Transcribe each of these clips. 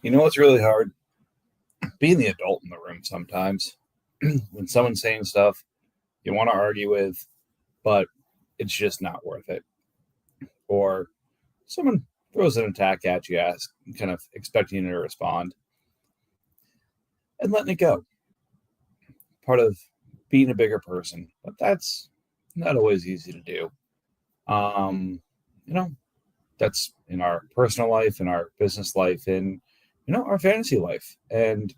You know what's really hard? Being the adult in the room sometimes. When someone's saying stuff you want to argue with, but it's just not worth it. Or someone throws an attack at you, kind of expecting you to respond, and letting it go. Part of being a bigger person, but that's not always easy to do. Um, you know, that's in our personal life, in our business life, in our fantasy life, and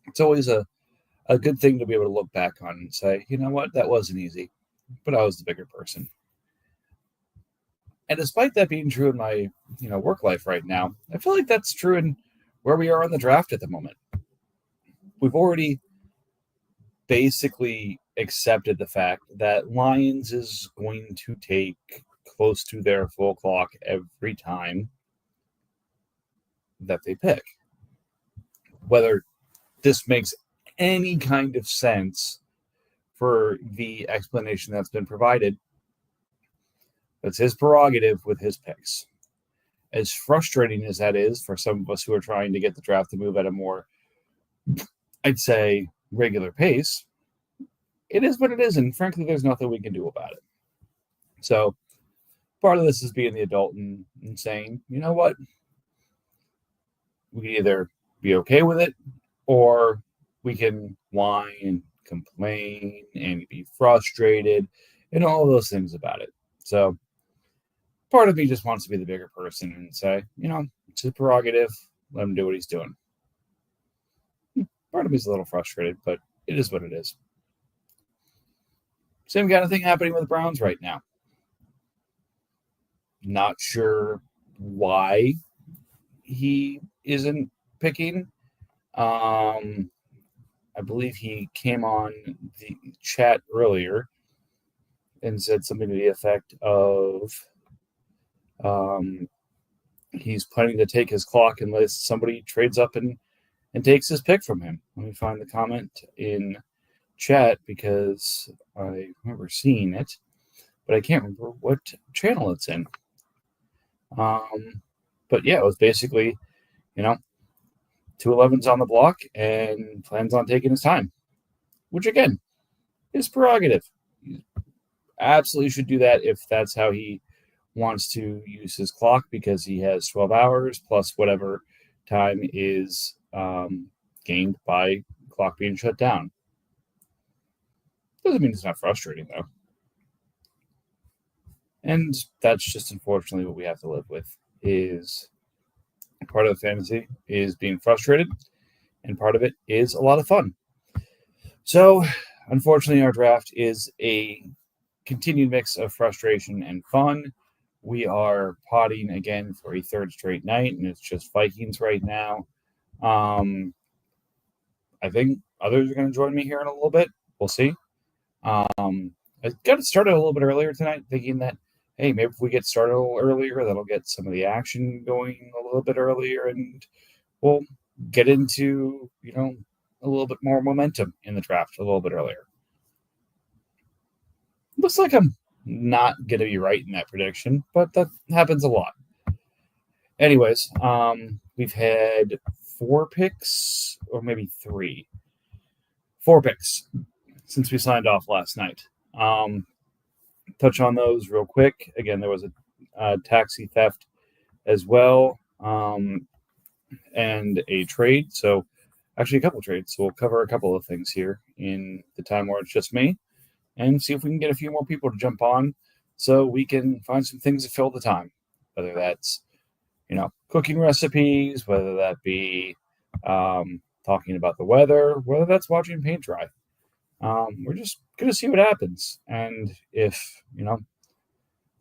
it's always a good thing to be able to look back on and say, you know what, that wasn't easy, but I was the bigger person. And despite that being true in my, work life right now, I feel like that's true in where we are on the draft at the moment. We've already basically accepted the fact that Lions is going to take close to their full clock every time that they pick. Whether this makes any kind of sense for the explanation that's been provided, that's his prerogative with his picks. As frustrating as that is for some of us who are trying to get the draft to move at a more, I'd say, regular pace, it is what it is, and frankly, there's nothing we can do about it. So part of this is being the adult and saying, you know what, we can either be okay with it, or we can whine and complain and be frustrated and all of those things about it. So part of me just wants to be the bigger person and say, it's his prerogative. Let him do what he's doing. Part of me is a little frustrated, but it is what it is. Same kind of thing happening with the Browns right now. Not sure why he isn't picking. I believe he came on the chat earlier and said something to the effect of he's planning to take his clock unless somebody trades up and takes his pick from him. Let me find the comment in chat because I remember seeing it, but I can't remember what channel it's in. But yeah, it was basically, 211's on the block and plans on taking his time, which again is prerogative. He absolutely should do that if that's how he wants to use his clock, because he has 12 hours plus whatever time is gained by clock being shut down. Doesn't mean it's not frustrating, though. And that's just unfortunately what we have to live with. Is part of the fantasy is being frustrated, and part of it is a lot of fun. So, unfortunately, our draft is a continued mix of frustration and fun. We are potting again for a third straight night, and it's just Vikings right now. I think others are going to join me here in a little bit. We'll see. I got it started a little bit earlier tonight, thinking that, hey, maybe if we get started a little earlier, that'll get some of the action going a little bit earlier, and we'll get into, a little bit more momentum in the draft a little bit earlier. Looks like I'm not going to be right in that prediction, but that happens a lot. Anyways, we've had 4 picks, or maybe 3. 4 picks since we signed off last night. Touch on those real quick. Again, there was a taxi theft as well, and a trade. So actually a couple of trades. So we'll cover a couple of things here in the time where it's just me, and see if we can get a few more people to jump on so we can find some things to fill the time, whether that's, cooking recipes, whether that be talking about the weather, whether that's watching paint dry. We're just going to see what happens. And if,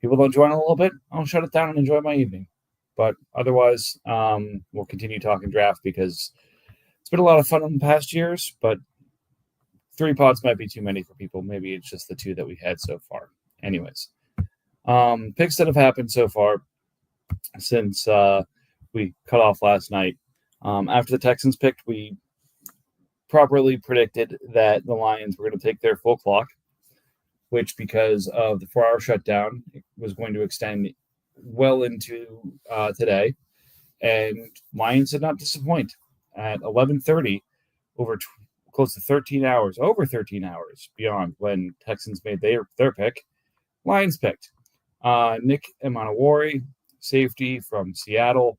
people don't join a little bit, I'll shut it down and enjoy my evening. But otherwise, we'll continue talking draft because it's been a lot of fun in the past years, but 3 pods might be too many for people. Maybe it's just the 2 that we had so far. Anyways, picks that have happened so far since we cut off last night. After the Texans picked, we properly predicted that the Lions were going to take their full clock, which, because of the 4-hour shutdown, was going to extend well into today. And Lions did not disappoint. At 11:30, close to 13 hours, over 13 hours beyond when Texans made their pick, Lions picked Nick Emanawari, safety from Seattle,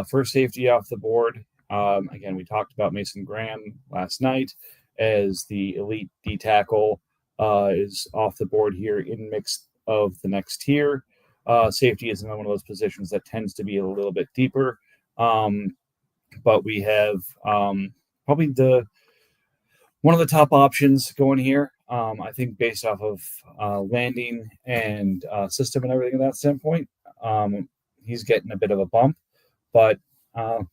first safety off the board. Again, we talked about Mason Graham last night as the elite D tackle is off the board here in mix of the next tier. Safety is another one of those positions that tends to be a little bit deeper. But we have probably one of the top options going here. I think based off of landing and system and everything at that standpoint, he's getting a bit of a bump. But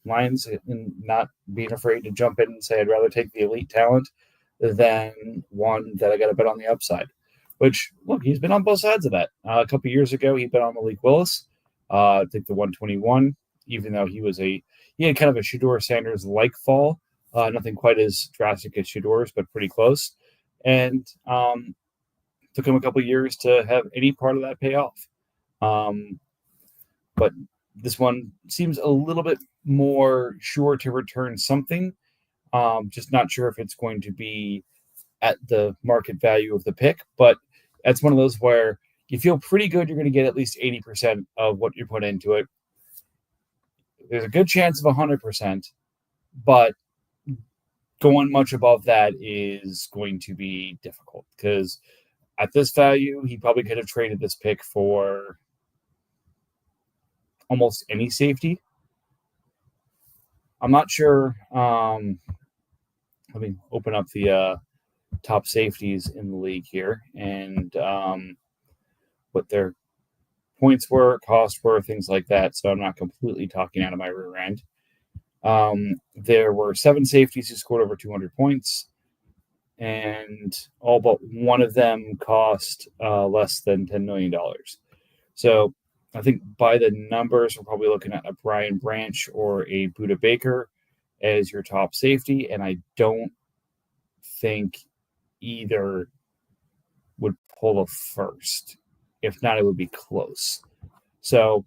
Lions not being afraid to jump in and say, I'd rather take the elite talent than one that I got to bet on the upside. Which, look, he's been on both sides of that. A couple years ago, he bet on Malik Willis, I think the 121, even though he had kind of a Shedeur Sanders-like fall. Nothing quite as drastic as Shedeur's, but pretty close. And took him a couple years to have any part of that pay off. But this one seems a little bit more sure to return something. Just not sure if it's going to be at the market value of the pick, but that's one of those where you feel pretty good you're going to get at least 80% of what you put into it. There's a good chance of 100%, but going much above that is going to be difficult because at this value, he probably could have traded this pick for almost any safety. I'm not sure. Let me open up the top safeties in the league here and what their points were, costs were, things like that. So I'm not completely talking out of my rear end. There were 7 safeties who scored over 200 points, and all but one of them cost less than $10 million. So I think by the numbers, we're probably looking at a Brian Branch or a Budda Baker as your top safety, and I don't think either would pull a first. If not, it would be close. So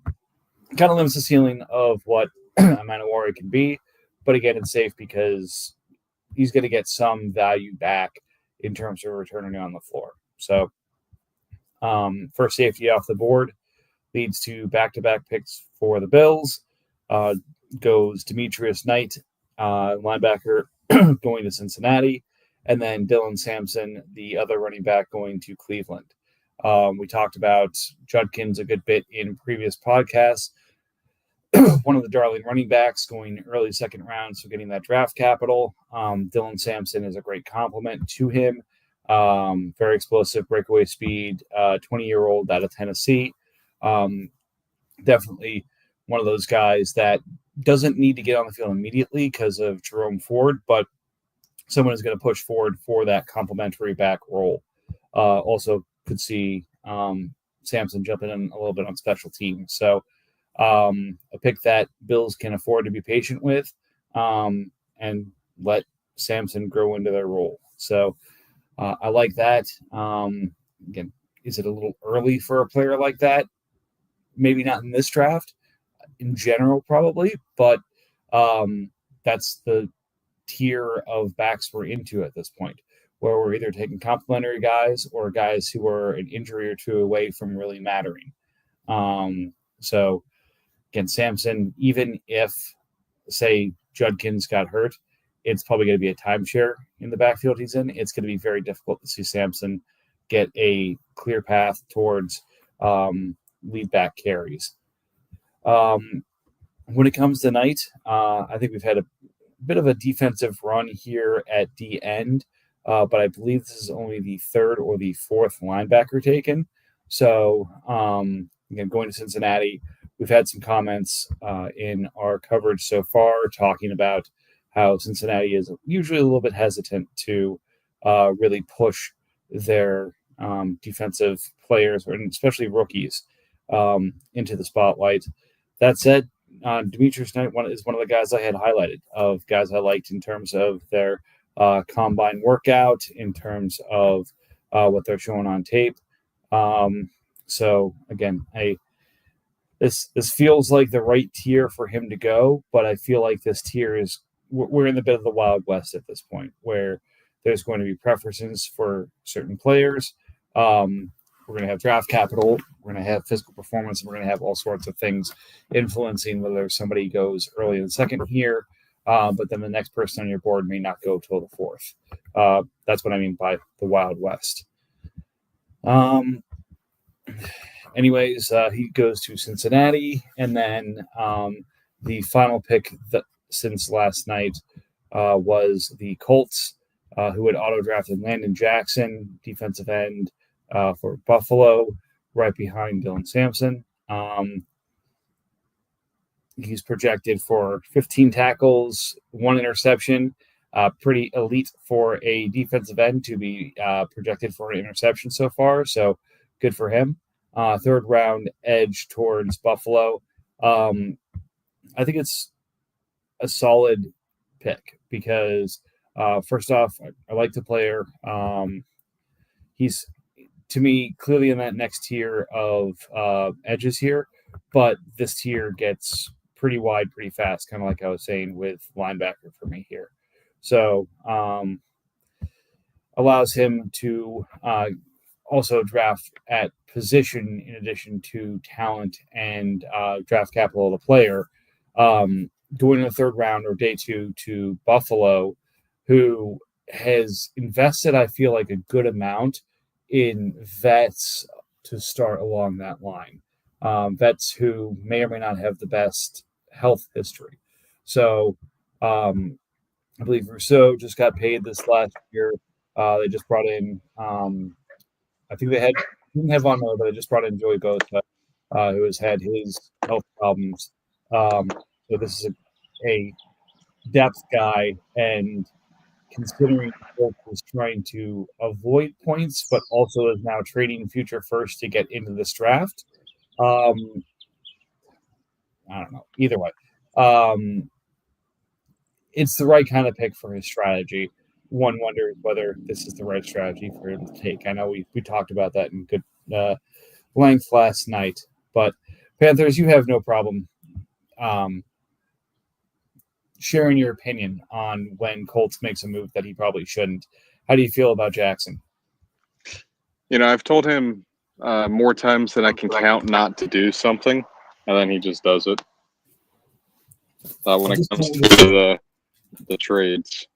kind of limits the ceiling of what Emanawari can be, but again, it's safe because he's going to get some value back in terms of returning on the floor. So first safety off the board leads to back-to-back picks for the Bills. Goes Demetrius Knight, linebacker, going to Cincinnati, and then Dylan Sampson, the other running back, going to Cleveland. We talked about Judkins a good bit in previous podcasts. One of the darling running backs going early second round, so getting that draft capital. Dylan Sampson is a great compliment to him. Very explosive breakaway speed, 20-year-old out of Tennessee. Definitely one of those guys that doesn't need to get on the field immediately because of Jerome Ford, but someone is going to push forward for that complementary back role. Also could see Sampson jumping in a little bit on special teams. So a pick that Bills can afford to be patient with and let Sampson grow into their role. So I like that. Again, is it a little early for a player like that? Maybe not in this draft. In general, probably, but that's the tier of backs we're into at this point, where we're either taking complementary guys or guys who are an injury or two away from really mattering. So, again, Sampson, even if, say, Judkins got hurt, it's probably going to be a timeshare in the backfield he's in. It's going to be very difficult to see Sampson get a clear path towards lead back carries. When it comes to Knight, I think we've had a bit of a defensive run here at the end, but I believe this is only the 3rd or the 4th linebacker taken. So, again, going to Cincinnati, we've had some comments in our coverage so far talking about how Cincinnati is usually a little bit hesitant to really push their defensive players, and especially rookies, into the spotlight. That said, Demetrius Knight is one of the guys I had highlighted of guys I liked in terms of their combine workout, in terms of what they're showing on tape. So again, this feels like the right tier for him to go, but I feel like this tier is we're in the bit of the Wild West at this point, where there's going to be preferences for certain players. We're going to have draft capital, we're going to have physical performance, and we're going to have all sorts of things influencing whether somebody goes early in the second here, but then the next person on your board may not go till the fourth. That's what I mean by the Wild West. Anyways, he goes to Cincinnati, and then the final pick since last night was the Colts, who had auto-drafted Landon Jackson, defensive end for Buffalo, right behind Dylan Sampson. He's projected for 15 tackles, 1 interception. Pretty elite for a defensive end to be projected for an interception so far, so good for him. Third round edge towards Buffalo. I think it's a solid pick because first off, I like the player. He's, to me, clearly in that next tier of edges here, but this tier gets pretty wide pretty fast, kind of like I was saying with linebacker for me here. So allows him to also draft at position in addition to talent and draft capital of the player. Going in the third round or day 2 to Buffalo, who has invested, I feel like, a good amount in vets to start along that line. Vets who may or may not have the best health history. So I believe Rousseau just got paid this last year. They just brought in, I think didn't have Von Miller, but they just brought in Joey Bosa, who has had his health problems. So this is a depth guy, and considering is trying to avoid points, but also is now trading future first to get into this draft. I don't know. Either way, it's the right kind of pick for his strategy. One wonders whether this is the right strategy for him to take. I know we talked about that in good length last night, but Panthers, you have no problem sharing your opinion on when Colts makes a move that he probably shouldn't. How do you feel about Jackson? I've told him more times than I can count not to do something, and then he just does it. When it comes to the trades,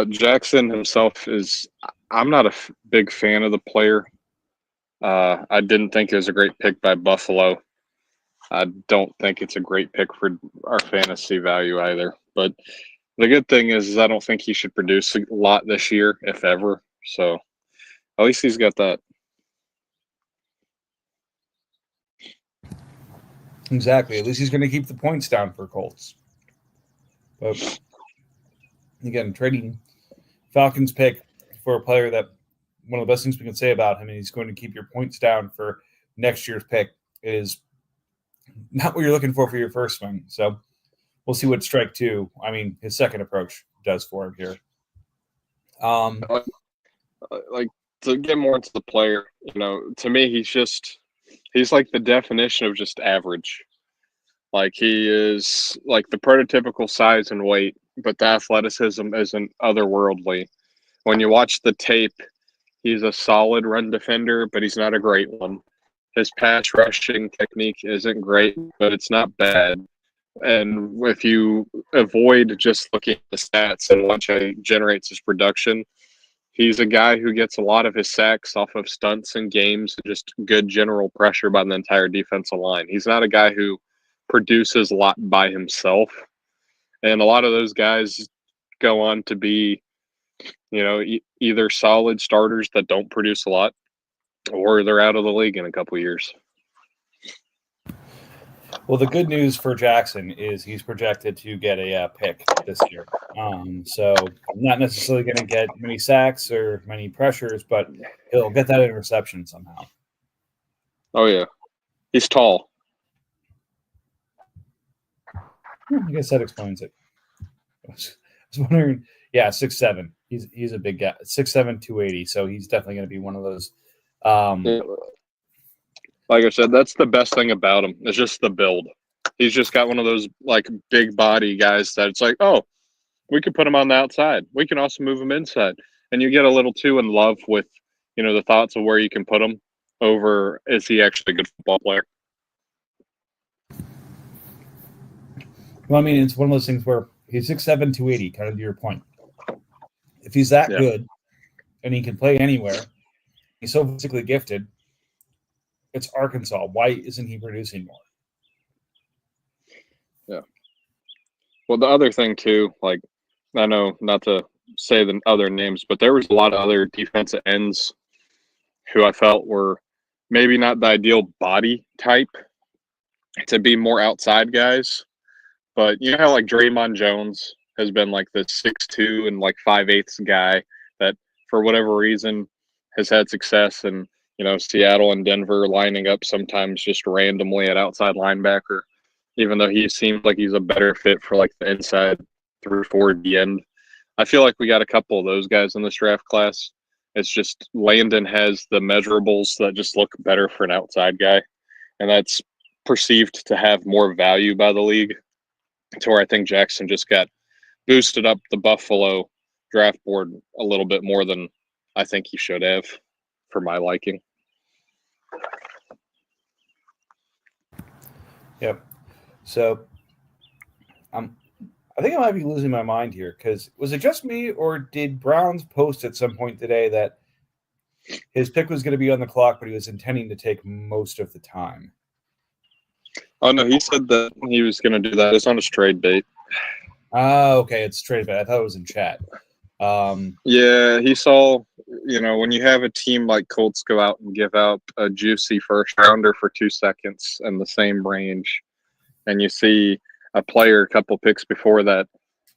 Jackson himself is. I'm not a big fan of the player. I didn't think it was a great pick by Buffalo. I don't think it's a great pick for our fantasy value either. But the good thing is I don't think he should produce a lot this year, if ever. So at least he's got that. Exactly. At least he's going to keep the points down for Colts. But again, trading Falcons pick for a player that one of the best things we can say about him, and he's going to keep your points down for next year's pick, is not what you're looking for your first one. So we'll see what strike 2, his second approach does for him here. Like to get more into the player, to me, he's like the definition of just average. Like he is like the prototypical size and weight, but the athleticism isn't otherworldly. When you watch the tape, he's a solid run defender, but he's not a great one. His pass rushing technique isn't great, but it's not bad. And if you avoid just looking at the stats and watch how he generates his production, he's a guy who gets a lot of his sacks off of stunts and games and just good general pressure by the entire defensive line. He's not a guy who produces a lot by himself. And a lot of those guys go on to be, either solid starters that don't produce a lot, or they're out of the league in a couple of years. Well, the good news for Jackson is he's projected to get a pick this year. So not necessarily going to get many sacks or many pressures, but he'll get that interception somehow. Oh, yeah. He's tall. I guess that explains it. I was wondering, 6'7". He's a big guy, 6'7", 280. So he's definitely going to be one of those. Like I said, that's the best thing about him. It's just the build. He's just got one of those like big body guys that it's like, oh, we could put him on the outside. We can also move him inside, and you get a little too in love with the thoughts of where you can put him over is he actually a good football player. Well, I mean, it's one of those things where he's 6'7", 280, kind of to your point. If he's that good and he can play anywhere, he's so physically gifted, it's Arkansas. Why isn't he producing more? Yeah. Well, the other thing, too, like, I know not to say the other names, but there was a lot of other defensive ends who I felt were maybe not the ideal body type to be more outside guys. But you know how like Draymond Jones has been like the 6'2" and like 5'8" guy that for whatever reason has had success in Seattle and Denver lining up sometimes just randomly at outside linebacker, even though he seems like he's a better fit for like the inside through 4D end. I feel like we got a couple of those guys in this draft class. It's just Landon has the measurables that just look better for an outside guy, and that's perceived to have more value by the league, to where I think Jackson just got boosted up the Buffalo draft board a little bit more than I think he should have for my liking. Yep. So I think I might be losing my mind here, because was it just me, or did Browns post at some point today that his pick was going to be on the clock, but he was intending to take most of the time? Oh, no, he said that he was going to do that. It's on his trade bait. Okay, it's trade bait. I thought it was in chat. Yeah, he saw, when you have a team like Colts go out and give out a juicy first rounder for 2 seconds in the same range, and you see a player a couple picks before that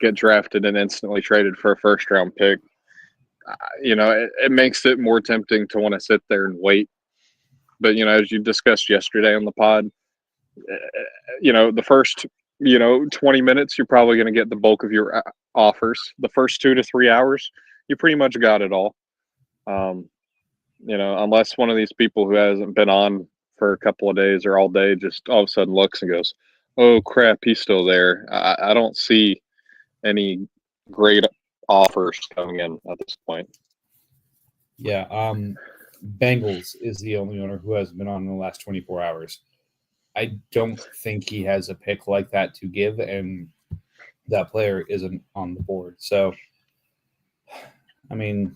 get drafted and instantly traded for a first round pick, it makes it more tempting to want to sit there and wait. But, as you discussed yesterday on the pod, the first 20 minutes, you're probably going to get the bulk of your offers. The first 2 to 3 hours, you pretty much got it all. Unless one of these people who hasn't been on for a couple of days or all day just all of a sudden looks and goes, oh, crap, he's still there. I don't see any great offers coming in at this point. Yeah. Bengals is the only owner who hasn't been on in the last 24 hours. I don't think he has a pick like that to give, and that player isn't on the board. So, I mean,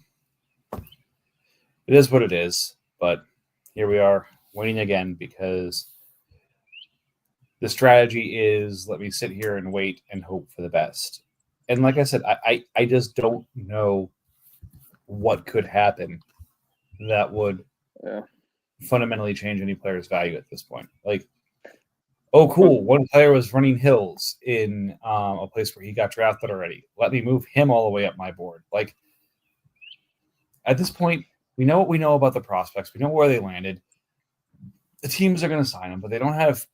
it is what it is, but here we are winning again, because the strategy is let me sit here and wait and hope for the best. And like I said, I just don't know what could happen that would fundamentally change any player's value at this point. Like, oh, cool, one player was running hills in a place where he got drafted already. Let me move him all the way up my board. Like, at this point, we know what we know about the prospects. We know where they landed. The teams are going to sign them, but they don't have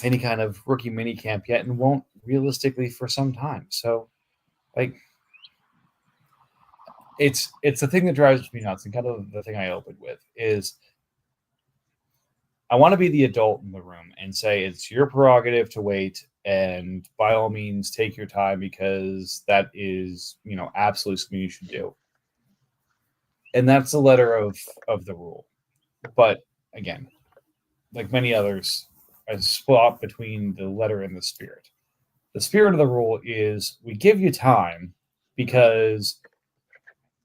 any kind of rookie mini camp yet, and won't realistically for some time. So, like, it's the thing that drives me nuts, and kind of the thing I opened with is I want to be the adult in the room and say it's your prerogative to wait, and by all means take your time, because that is, absolutely something you should do. And that's the letter of the rule. But again, like many others, I swap between the letter and the spirit. The spirit of the rule is we give you time because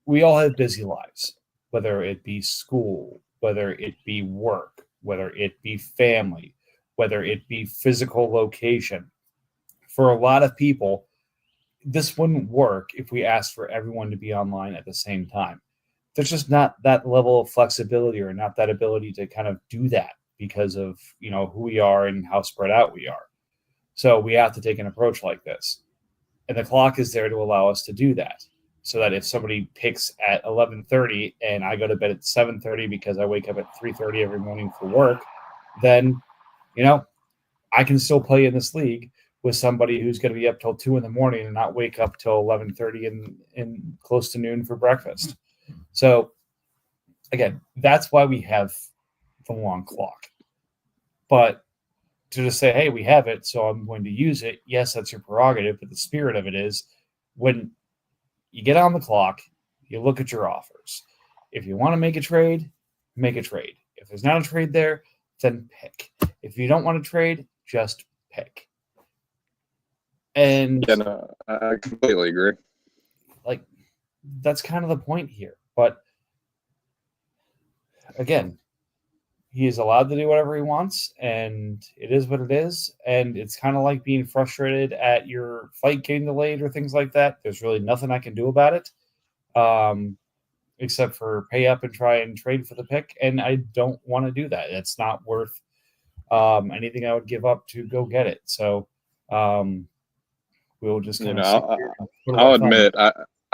we all have busy lives, whether it be school, whether it be work, whether it be family, whether it be physical location. For a lot of people, this wouldn't work if we asked for everyone to be online at the same time. There's just not that level of flexibility, or not that ability to kind of do that, because of who we are and how spread out we are. So we have to take an approach like this, and the clock is there to allow us to do that, so that if somebody picks at 11:30 and I go to bed at 7:30 because I wake up at 3:30 every morning for work, then I can still play in this league with somebody who's going to be up till 2 a.m. and not wake up till 11:30 and close to noon for breakfast. So again, that's why we have the long clock. But to just say, hey, we have it, so I'm going to use it, yes, that's your prerogative, but the spirit of it is when you get on the clock, you look at your offers. If you want to make a trade, make a trade. If there's not a trade there, then pick. If you don't want to trade, just pick. And yeah, no, I completely agree. like that's kind of the point here. But again, he is allowed to do whatever he wants, and it is what it is. And it's kind of like being frustrated at your fight getting delayed or things like that. There's really nothing I can do about it, except for pay up and try and trade for the pick. And I don't want to do that. It's not worth anything I would give up to go get it. So we'll just kind of. I'll admit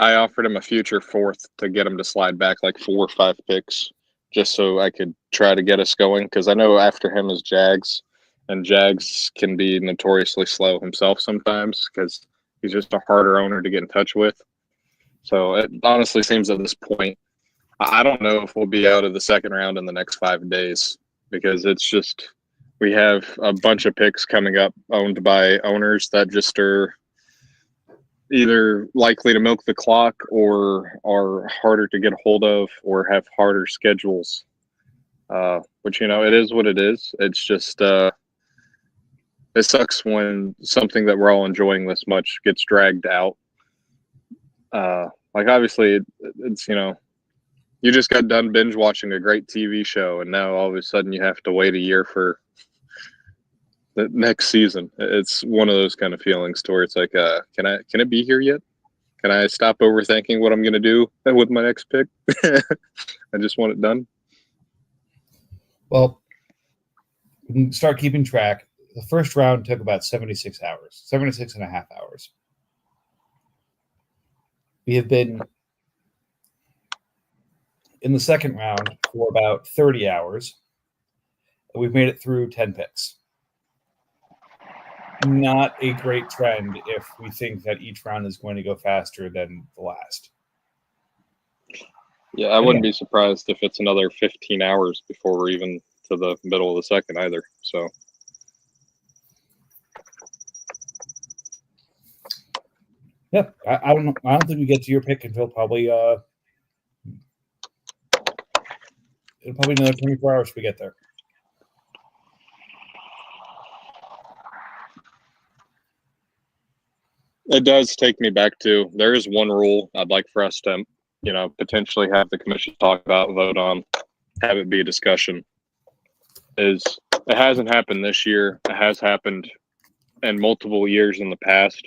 I offered him a future fourth to get him to slide back like 4 or 5 picks, just so I could try to get us going. Because I know after him is Jags, and Jags can be notoriously slow himself sometimes because he's just a harder owner to get in touch with. So it honestly seems at this point, I don't know if we'll be out of the second round in the next 5 days because it's just we have a bunch of picks coming up owned by owners that just are either likely to milk the clock or are harder to get a hold of or have harder schedules. Which, it is what it is. It's just it sucks when something that we're all enjoying this much gets dragged out. Like obviously it's you just got done binge watching a great TV show and now all of a sudden you have to wait a year for the next season. It's one of those kind of feelings to where it's like, can it be here yet? Can I stop overthinking what I'm going to do with my next pick? I just want it done. Well, we can start keeping track. The first round took about 76 hours, 76 and a half hours. We have been in the second round for about 30 hours. We've made it through 10 picks. Not a great trend if we think that each round is going to go faster than the last. Yeah, I wouldn't be surprised if it's another 15 hours before we're even to the middle of the second either. So, yeah, I don't know. I don't think we get to your pick until probably it'll probably another 24 hours we get there. it does take me back to there is one rule I'd like for us to, potentially have the commission talk about, vote on, have it be a discussion. Is it hasn't happened this year. It has happened in multiple years in the past.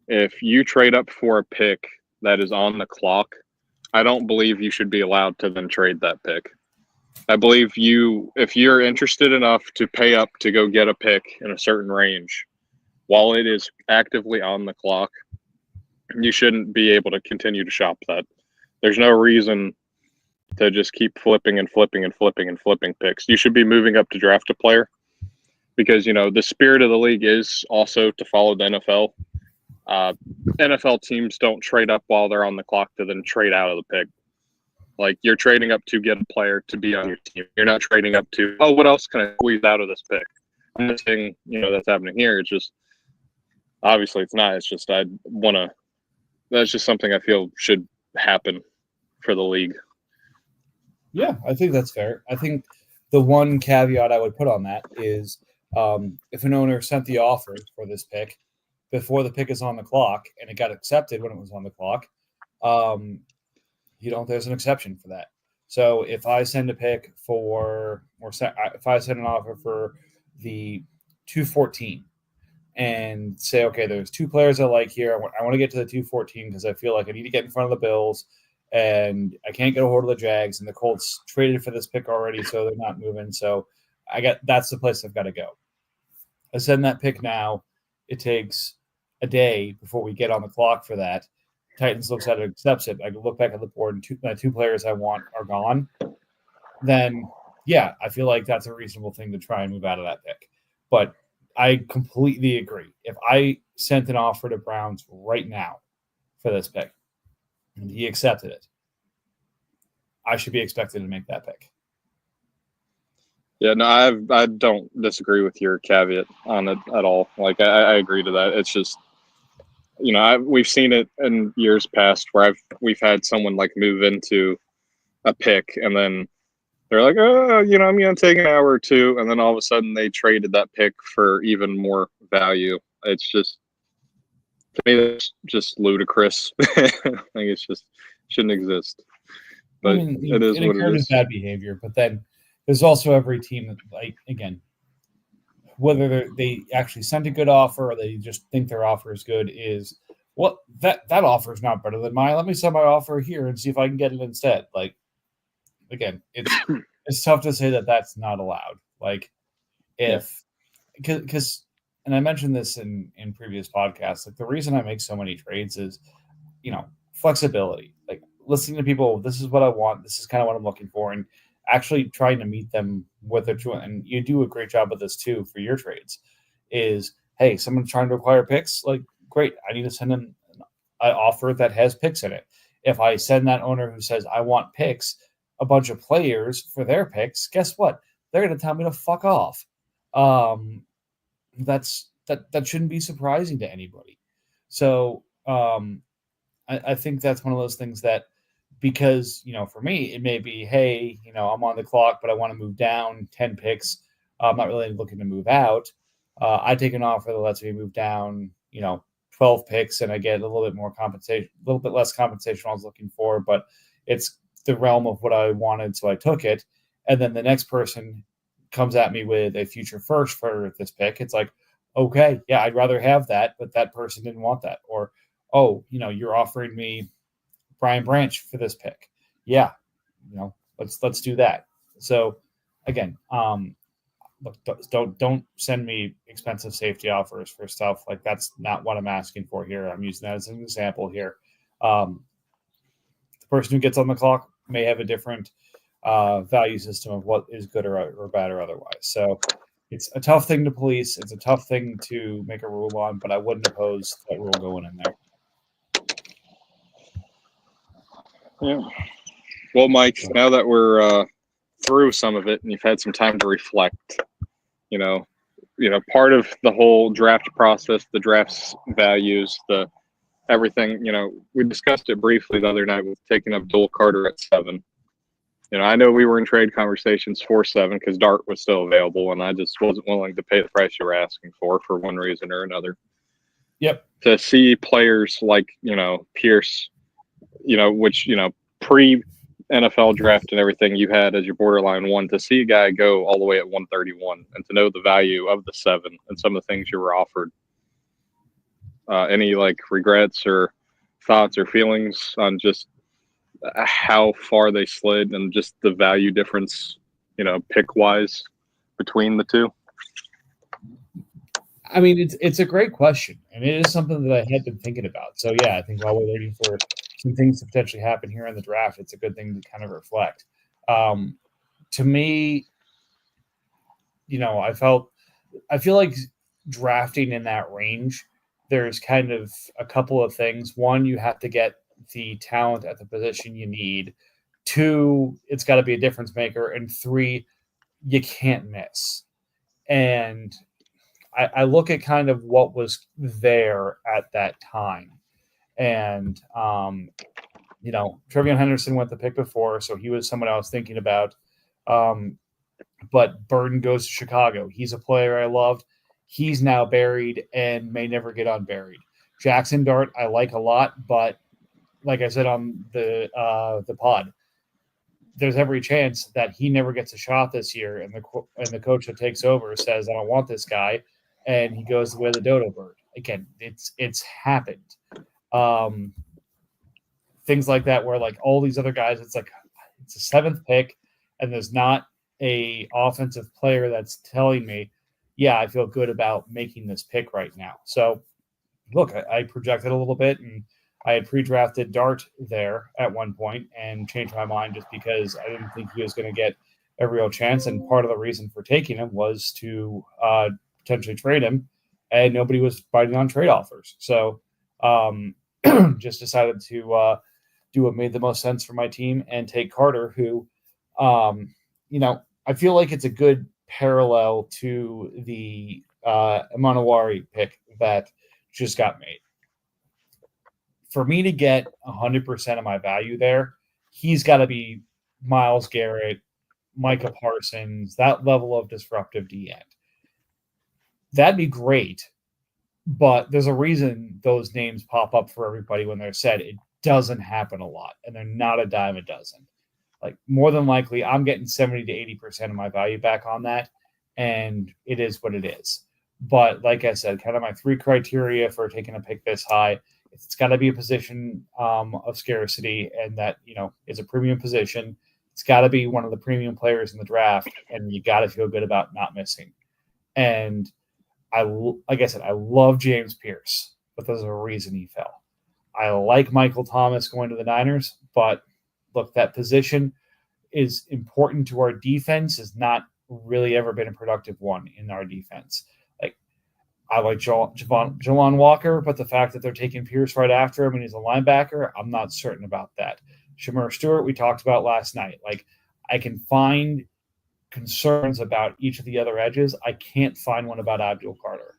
If you trade up for a pick that is on the clock, I don't believe you should be allowed to then trade that pick. I believe if you're interested enough to pay up to go get a pick in a certain range, while it is actively on the clock, you shouldn't be able to continue to shop that. There's no reason to just keep flipping and flipping and flipping and flipping picks. You should be moving up to draft a player because, the spirit of the league is also to follow the NFL. NFL teams don't trade up while they're on the clock to then trade out of the pick. Like you're trading up to get a player to be on your team. You're not trading up to, what else can I squeeze out of this pick? I'm not saying, that's happening here. It's just, obviously it's not. It's just, that's just something I feel should happen for the league. Yeah, I think that's fair. I think the one caveat I would put on that is if an owner sent the offer for this pick before the pick is on the clock and it got accepted when it was on the clock, there's an exception for that. So if I send a pick if I send an offer for the 214 and say, okay, there's 2 players I like here. I want to get to the 214 because I feel like I need to get in front of the Bills and I can't get a hold of the Jags and the Colts traded for this pick already, so they're not moving. So that's the place I've got to go. I send that pick now. It takes a day before we get on the clock for that. Titans looks at it, accepts it. I can look back at the board and 2 players I want are gone. Then, yeah, I feel like that's a reasonable thing to try and move out of that pick. But I completely agree. If I sent an offer to Browns right now for this pick and he accepted it, I should be expected to make that pick. Yeah, no, I don't disagree with your caveat on it at all. Like, I agree to that. It's just, we've seen it in years past where we've had someone like move into a pick and then they're like, oh, I'm going to take an hour or two, and then all of a sudden they traded that pick for even more value. It's just, to me, that's just ludicrous. I think it's just shouldn't exist. I But mean, it is it what it encourages is. bad behavior, but then there's also every team that, like, again, whether they actually sent a good offer or they just think their offer is good is what that offer is not better than mine. Let me send my offer here and see if I can get it instead. Like, again, it's tough to say that that's not allowed. Like, Yeah. if because and I mentioned this in previous podcasts, like the reason I make so many trades is, flexibility. Like listening to people, this is what I want, this is kind of what I'm looking for, and actually trying to meet them with their true. And you do a great job of this too for your trades. Is, hey, someone's trying to acquire picks, like great, I need to send them an offer that has picks in it. If I send that owner who says I want picks, a bunch of players for their picks, guess what? They're going to tell me to fuck off. Um, that shouldn't be surprising to anybody. So I think that's one of those things that, because for me it may be, hey, I'm on the clock but I want to move down 10 picks. I'm not really looking to move out. I take an offer that lets me move down 12 picks and I get a little bit more compensation, a little bit less compensation I was looking for, but it's the realm of what I wanted, so I took it. And then the next person comes at me with a future first for this pick. It's like, okay, yeah, I'd rather have that, but that person didn't want that. Or, oh, you're offering me Brian Branch for this pick. Yeah, let's do that. So again, look, don't send me expensive safety offers for stuff like that's not what I'm asking for here. I'm using that as an example here. The person who gets on the clock may have a different value system of what is good or bad or otherwise. So it's a tough thing to police. It's a tough thing to make a rule on, but I wouldn't oppose that rule going in there. Yeah. Well, Mike, now that we're through some of it and you've had some time to reflect, you know, part of the whole draft process, the draft's values, the everything, we discussed it briefly the other night with taking Abdul Carter at 7. I know we were in trade conversations for 7 because Dart was still available, and I just wasn't willing to pay the price you were asking for one reason or another. Yep. To see players like, Pierce, which, pre NFL draft and everything you had as your borderline 1, to see a guy go all the way at 131 and to know the value of the 7 and some of the things you were offered. Any like regrets or thoughts or feelings on just how far they slid and just the value difference, pick wise between the two? I mean, it's a great question, and it is something that I had been thinking about. So yeah, I think while we're waiting for some things to potentially happen here in the draft, it's a good thing to kind of reflect. To me, I feel like drafting in that range, there's kind of a couple of things. One, you have to get the talent at the position you need. 2, it's got to be a difference maker. And 3, you can't miss. And I look at kind of what was there at that time. And, Trevion Henderson went the pick before, so he was someone I was thinking about. But Burden goes to Chicago. He's a player I loved. He's now buried and may never get unburied. Jackson Dart, I like a lot, but like I said on the pod, there's every chance that he never gets a shot this year, and the coach that takes over says, "I don't want this guy," and he goes the way of the dodo bird. Again, it's happened. Things like that, where like all these other guys, it's like it's a 7th pick, and there's not a offensive player that's telling me, yeah, I feel good about making this pick right now. So, look, I projected a little bit, and I had pre-drafted Dart there at one point and changed my mind just because I didn't think he was going to get a real chance. And part of the reason for taking him was to potentially trade him, and nobody was biting on trade offers. So just decided to do what made the most sense for my team and take Carter, who, I feel like it's a good parallel to the Manawari pick that just got made. For me to get 100% of my value there, he's got to be Myles Garrett, Micah Parsons, that level of disruptive D end. That'd be great, but there's a reason those names pop up for everybody when they're said. It doesn't happen a lot, and they're not a dime a dozen. Like, more than likely, I'm getting 70 to 80% of my value back on that, and it is what it is. But like I said, kind of my 3 criteria for taking a pick this high, it's got to be a position of scarcity, and that, is a premium position. It's got to be one of the premium players in the draft, and you got to feel good about not missing. And like I said, I love James Pierce, but there's a reason he fell. I like Michael Thomas going to the Niners, but look, that position is important to our defense, has not really ever been a productive one in our defense. Like, I like Jalon Walker, but the fact that they're taking Pierce right after him and he's a linebacker, I'm not certain about that. Shamir Stewart, we talked about last night. Like, I can find concerns about each of the other edges. I can't find one about Abdul Carter.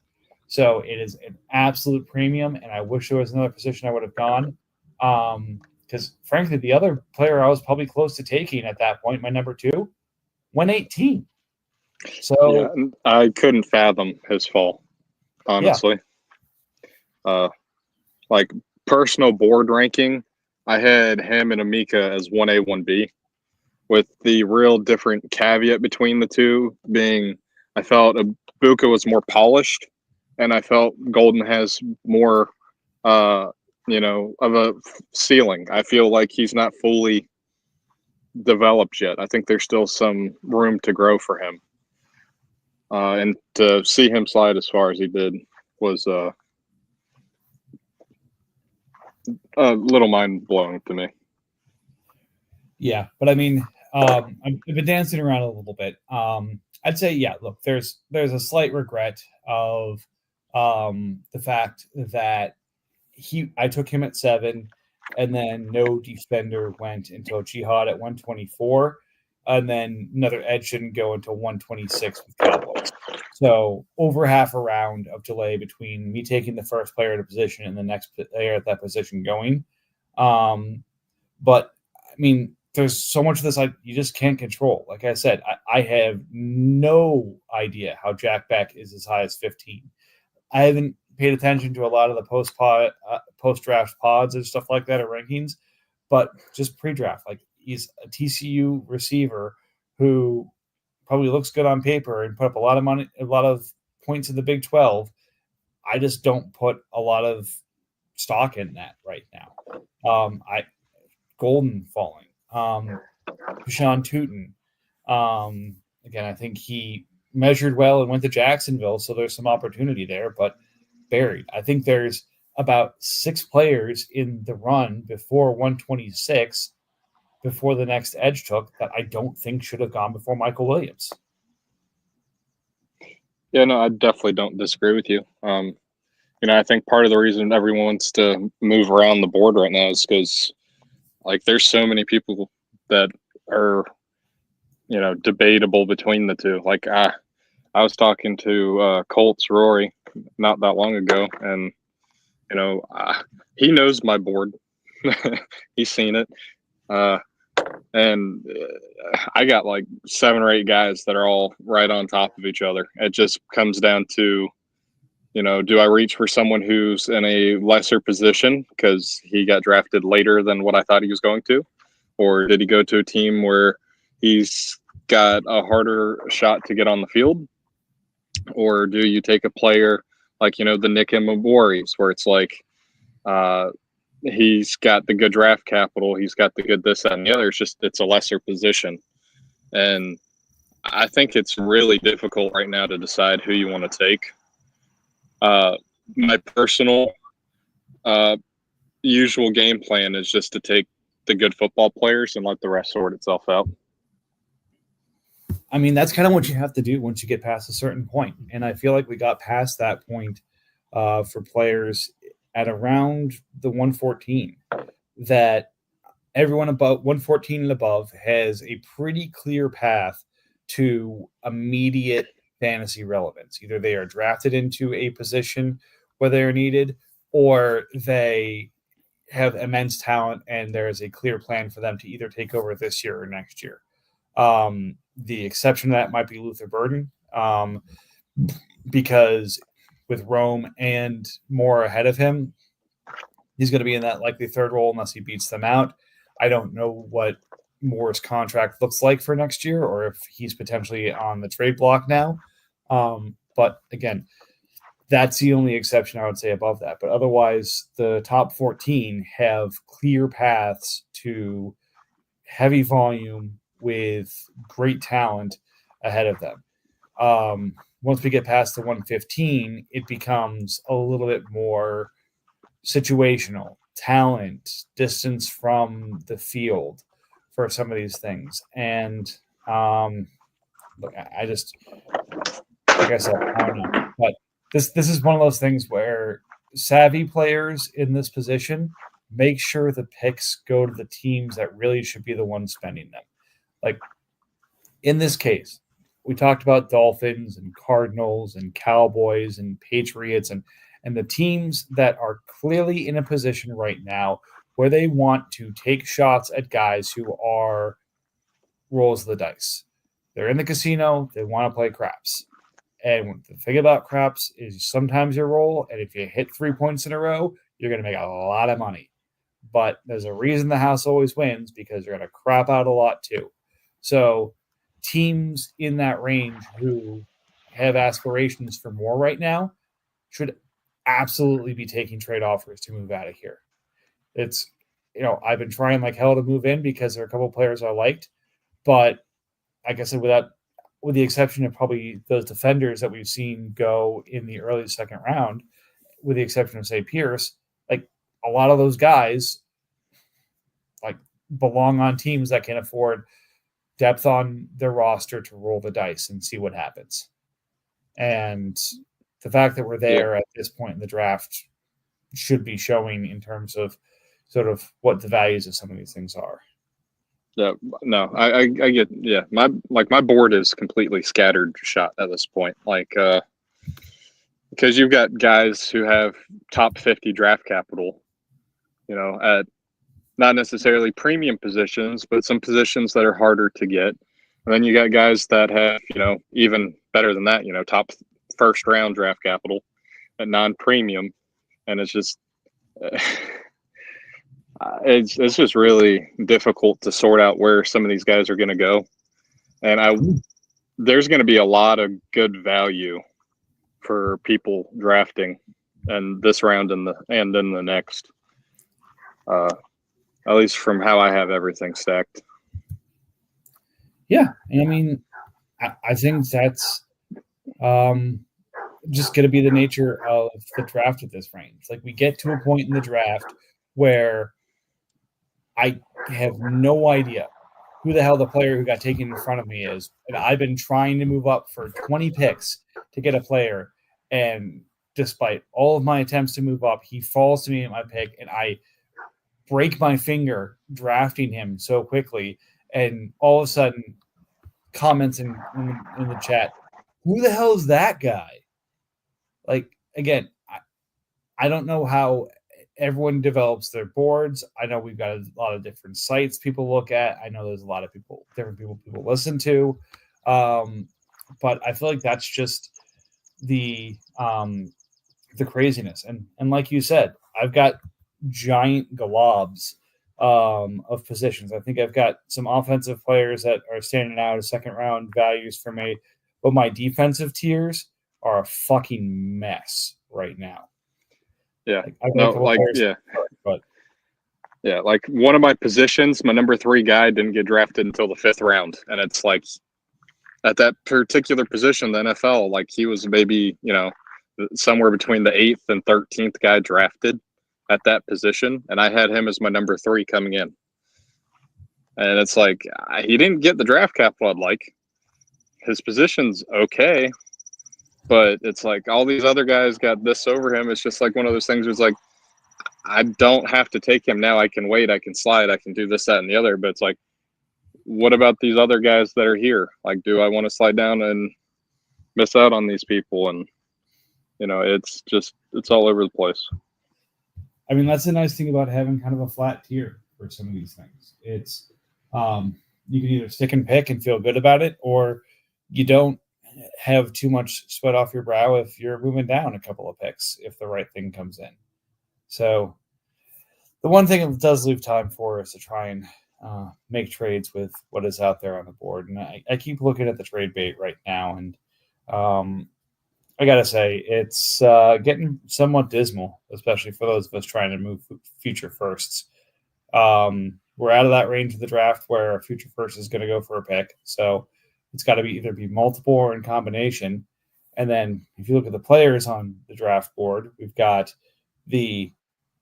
So it is an absolute premium, and I wish there was another position I would have gone. Because frankly, the other player I was probably close to taking at that point, my number 2, went 18. So yeah, I couldn't fathom his fall, honestly. Yeah. Like, personal board ranking, I had him and Emeka as 1A, 1B, with the real different caveat between the two being I felt Ibuka was more polished, and I felt Golden has more, of a ceiling. I feel like he's not fully developed yet. I think there's still some room to grow for him. And to see him slide as far as he did was a little mind-blowing to me. Yeah, but I mean, I've been dancing around a little bit. I'd say, yeah, look, there's a slight regret of the fact that I took him at 7, and then no defender went until Jihad at 124, and then another edge didn't go until 126 with Cowboys. So over half a round of delay between me taking the first player at a position and the next player at that position going. But I mean, there's so much of this you just can't control. Like I said, I have no idea how Jack Beck is as high as 15. I haven't paid attention to a lot of the post-draft pods and stuff like that or rankings, but just pre-draft, like, he's a TCU receiver who probably looks good on paper and put up a lot of money, a lot of points in the Big 12. I just don't put a lot of stock in that right now. Golden falling. Sean Tootin. Again, I think he measured well and went to Jacksonville, so there's some opportunity there, but buried. I think there's about 6 players in the run before 126, before the next edge took, that I don't think should have gone before Michael Williams. Yeah, no, I definitely don't disagree with you. I think part of the reason everyone wants to move around the board right now is because, like, there's so many people that are, debatable between the two. Like, I was talking to Colts Rory not that long ago, and he knows my board. He's seen it, and I got like 7 or 8 guys that are all right on top of each other. It just comes down to, do I reach for someone who's in a lesser position because he got drafted later than what I thought he was going to, or did he go to a team where he's got a harder shot to get on the field? Or do you take a player like, the Nick Mwaris, where it's like, he's got the good draft capital, he's got the good this, that, and the other. It's a lesser position. And I think it's really difficult right now to decide who you want to take. My personal usual game plan is just to take the good football players and let the rest sort itself out. I mean, that's kind of what you have to do once you get past a certain point. And I feel like we got past that point for players at around the 114, that everyone about 114 and above has a pretty clear path to immediate fantasy relevance. Either they are drafted into a position where they are needed, or they have immense talent and there is a clear plan for them to either take over this year or next year. The exception to that might be Luther Burden, because with Rome and Moore ahead of him, he's going to be in that likely third role unless he beats them out. I don't know what Moore's contract looks like for next year, or if he's potentially on the trade block now. But again, that's the only exception I would say above that. But otherwise, the top 14 have clear paths to heavy volume with great talent ahead of them. Once we get past the 115, it becomes a little bit more situational, talent, distance from the field for some of these things. And look, I just, like I said, I don't know. But this is one of those things where savvy players in this position make sure the picks go to the teams that really should be the ones spending them. Like in this case, we talked about Dolphins and Cardinals and Cowboys and Patriots and the teams that are clearly in a position right now where they want to take shots at guys who are rolls of the dice. They're in the casino. They want to play craps. And the thing about craps is sometimes you roll, and if you hit 3 points in a row, you're going to make a lot of money. But there's a reason the house always wins, because you're going to crap out a lot too. So teams in that range who have aspirations for more right now should absolutely be taking trade offers to move out of here. It's, I've been trying like hell to move in because there are a couple of players I liked, but like I said, with the exception of probably those defenders that we've seen go in the early second round, with the exception of say Pierce, like a lot of those guys like belong on teams that can afford depth on their roster to roll the dice and see what happens. And the fact that we're there at this point in the draft should be showing in terms of sort of what the values of some of these things are. Yeah, no, I get, my board is completely scattered shot at this point. Like, because you've got guys who have top 50 draft capital, at not necessarily premium positions, but some positions that are harder to get. And then you got guys that have, even better than that, top first round draft capital at non-premium. And it's just, it's just really difficult to sort out where some of these guys are going to go. And there's going to be a lot of good value for people drafting in this round and in the next, at least from how I have everything stacked. Yeah. I mean, I think that's just going to be the nature of the draft at this range. Like we get to a point in the draft where I have no idea who the hell the player who got taken in front of me is. And I've been trying to move up for 20 picks to get a player. And despite all of my attempts to move up, he falls to me at my pick, and I break my finger drafting him so quickly. And all of a sudden, comments in the chat, who the hell is that guy? Like, again, I don't know how everyone develops their boards. I know we've got a lot of different sites people look at. I know there's a lot of different people listen to. But I feel like that's just the craziness. And like you said, I've got giant globs of positions. I think I've got some offensive players that are standing out as second round values for me, but my defensive tiers are a fucking mess right now. Yeah. Like one of my positions, my number 3 guy didn't get drafted until the 5th round. And it's like at that particular position, the NFL, like he was maybe, somewhere between the 8th and 13th guy drafted at that position. And I had him as my number 3 coming in. And it's like, he didn't get the draft capital I'd like. His position's okay. But it's like all these other guys got this over him. It's just like one of those things where it's like, I don't have to take him now. I can wait. I can slide. I can do this, that, and the other. But it's like, what about these other guys that are here? Like, do I want to slide down and miss out on these people? And, it's all over the place. I mean, that's the nice thing about having kind of a flat tier for some of these things. It's you can either stick and pick and feel good about it, or you don't have too much sweat off your brow if you're moving down a couple of picks if the right thing comes in. So the one thing it does leave time for is to try and make trades with what is out there on the board. And I keep looking at the trade bait right now, and I got to say, it's getting somewhat dismal, especially for those of us trying to move future firsts. We're out of that range of the draft where a future first is going to go for a pick. So it's got to be either be multiple or in combination. And then if you look at the players on the draft board, we've got the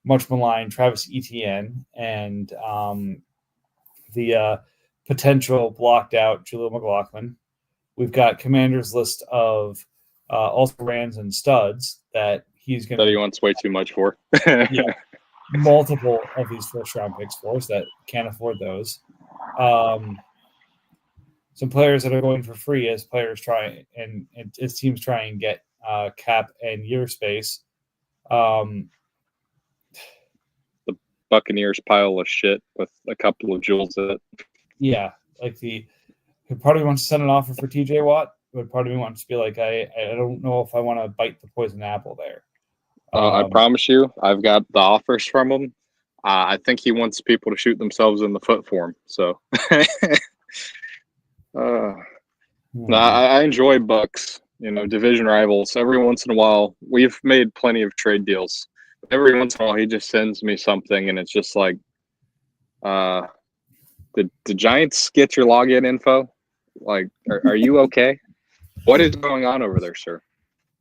much maligned Travis Etienne and the potential blocked out Jaleel McLaughlin. We've got Commander's list of also Rands and studs that he's going to. That he wants way too much for. Yeah, multiple of these first round picks for us that can't afford those. Some players that are going for free as players try and his teams try and get cap and year space. The Buccaneers pile of shit with a couple of jewels in it. Yeah, like part of me wants to send an offer for TJ Watt, but part of me wants to be like, I don't know if I want to bite the poison apple there. I promise you, I've got the offers from him. I think he wants people to shoot themselves in the foot for him. So, no, I enjoy Bucks. Division rivals. Every once in a while, we've made plenty of trade deals. Every once in a while, he just sends me something, and it's just like, did the Giants get your login info? Like, are you okay? What is going on over there, sir?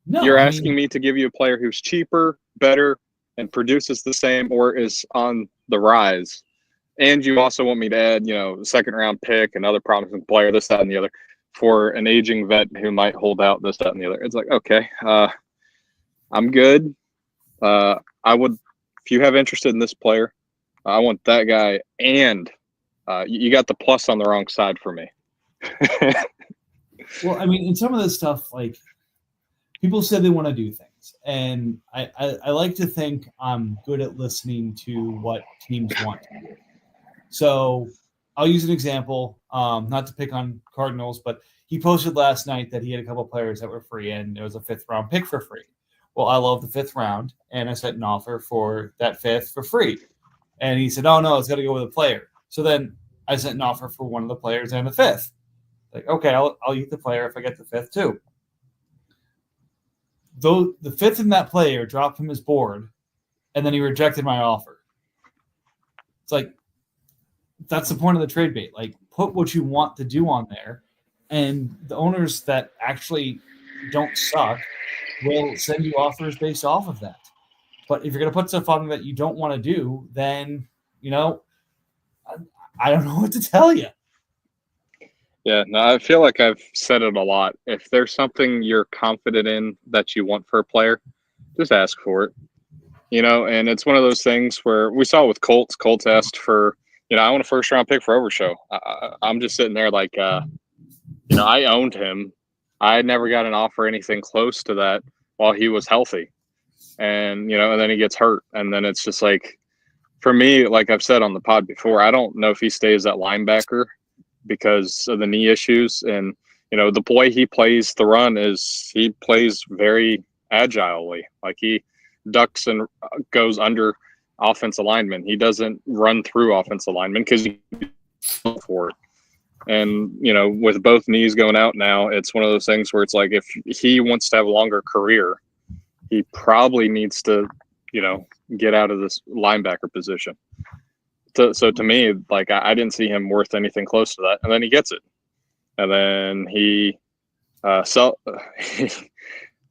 No, You're asking me to give you a player who's cheaper, better, and produces the same or is on the rise. And you also want me to add, a second-round pick, another promising player, this, that, and the other, for an aging vet who might hold out this, that, and the other. It's like, okay, I'm good. I would, if you have interest in this player, I want that guy, and you got the plus on the wrong side for me. Well, I mean, in some of this stuff, like, people said they want to do things, and I like to think I'm good at listening to what teams want to do. So I'll use an example, not to pick on Cardinals, but he posted last night that he had a couple players that were free, and there was a 5th-round pick for free. Well, I love the 5th round, and I sent an offer for that 5th for free. And he said, oh, no, it's got to go with a player. So then I sent an offer for one of the players and the 5th. Like, okay, I'll eat the player if I get the 5th too. Though the 5th in that player dropped from his board, and then he rejected my offer. It's like, that's the point of the trade bait. Like, put what you want to do on there, and the owners that actually don't suck will send you offers based off of that. But if you're going to put stuff on that you don't want to do, then, I don't know what to tell you. Yeah, no, I feel like I've said it a lot. If there's something you're confident in that you want for a player, just ask for it. And it's one of those things where we saw with Colts. Colts asked for, I want a 1st-round pick for Overshow. I'm just sitting there like, I owned him. I never got an offer anything close to that while he was healthy. And, and then he gets hurt. And then it's just like, for me, like I've said on the pod before, I don't know if he stays at linebacker because of the knee issues. And, the way he plays the run is he plays very agilely. Like he ducks and goes under offensive linemen. He doesn't run through offensive linemen because he for it. And, with both knees going out now, it's one of those things where it's like if he wants to have a longer career, he probably needs to, get out of this linebacker position. So to me, like I didn't see him worth anything close to that. And then he gets it. And then he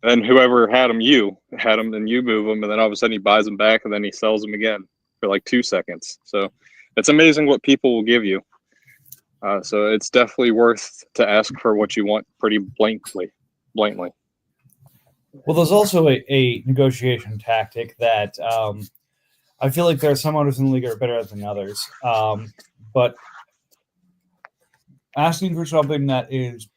then whoever had him, and you move him, and then all of a sudden he buys him back, and then he sells him again for like 2 seconds. So it's amazing what people will give you. So it's definitely worth to ask for what you want pretty blatantly. Well, there's also a negotiation tactic that I feel like there are some owners in the league that are better than others. But asking for something that is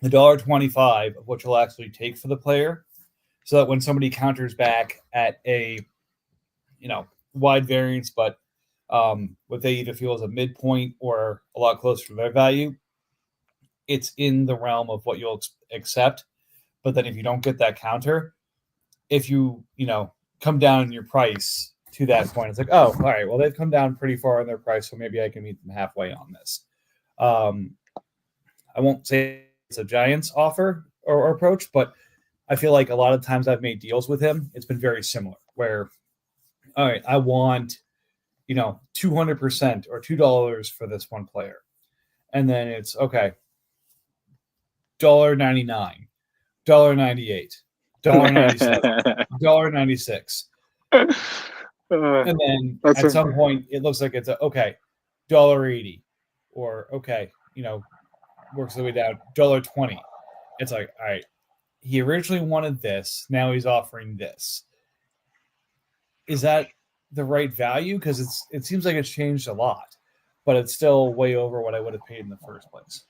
the $1.25 of what you'll actually take for the player, so that when somebody counters back at a wide variance, but what they either feel is a midpoint or a lot closer to their value, it's in the realm of what you'll accept. But then if you don't get that counter, if you come down in your price to that point, it's like, oh, all right, well, they've come down pretty far in their price, so maybe I can meet them halfway on this. I won't say it's a Giants offer or approach, but I feel like a lot of times I've made deals with him, it's been very similar, where, all right, I want 200% or $2 for this one player. And then it's okay, $1.99, $1.98, $1.97, $1.96. And then at some point it looks like it's okay, $1.80, or okay, works the way down, $1.20. It's like, all right, he originally wanted this, now he's offering this. Is that the right value? Because it seems like it's changed a lot, but it's still way over what I would have paid in the first place.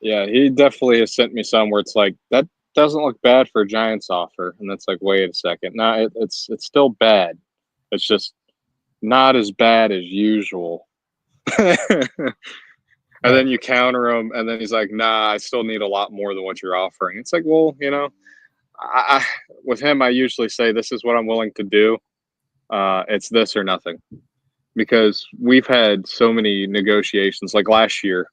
Yeah, he definitely has sent me some where it's like, that doesn't look bad for a Giants offer, and that's like, wait a second, no, it's still bad. It's just not as bad as usual. And then you counter him, and then he's like, nah, I still need a lot more than what you're offering. It's like, well, I with him, I usually say, this is what I'm willing to do. It's this or nothing. Because we've had so many negotiations. Like last year,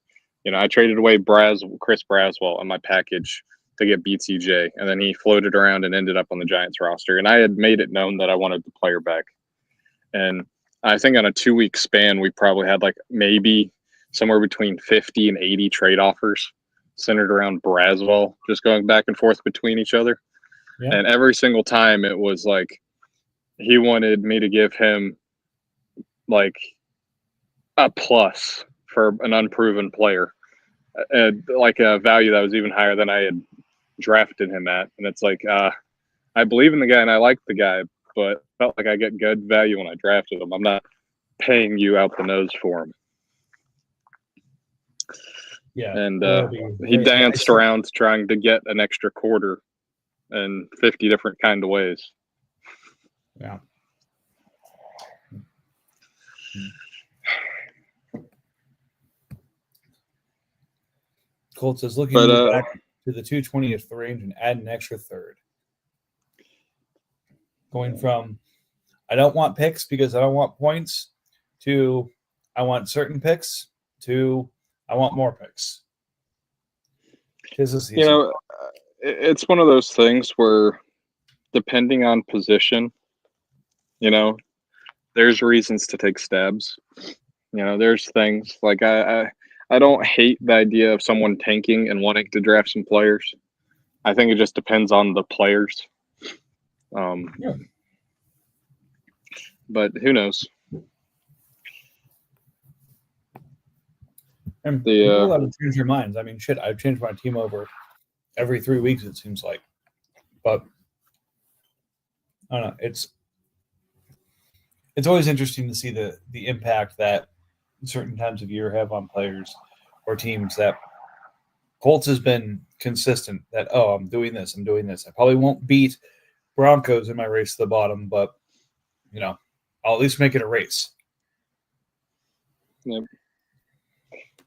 I traded away Chris Braswell on my package to get BTJ, and then he floated around and ended up on the Giants roster. And I had made it known that I wanted the player back. And I think on a 2-week span, we probably had like maybe somewhere between 50 and 80 trade offers centered around Braswell, just going back and forth between each other. Yeah. And every single time it was like he wanted me to give him like a plus for an unproven player, like a value that was even higher than I had drafted him at. And it's like, I believe in the guy and I like the guy, but felt like I get good value when I drafted him. I'm not paying you out the nose for him. Yeah. And he danced around trying to get an extra quarter in 50 different kind of ways. Yeah. Colts is looking to go back to the 220th range and add an extra third. Going from I don't want picks because I don't want points to I want certain picks to I want more picks. It's one of those things where depending on position, there's reasons to take stabs. There's things like I don't hate the idea of someone tanking and wanting to draft some players. I think it just depends on the players. But who knows? And people got to change their minds. I mean, shit, I've changed my team over every 3 weeks, it seems like. But I don't know. It's always interesting to see the impact that certain times of year have on players or teams. That Colts has been consistent that, I'm doing this. I probably won't beat Broncos in my race to the bottom, but, I'll at least make it a race. Yep.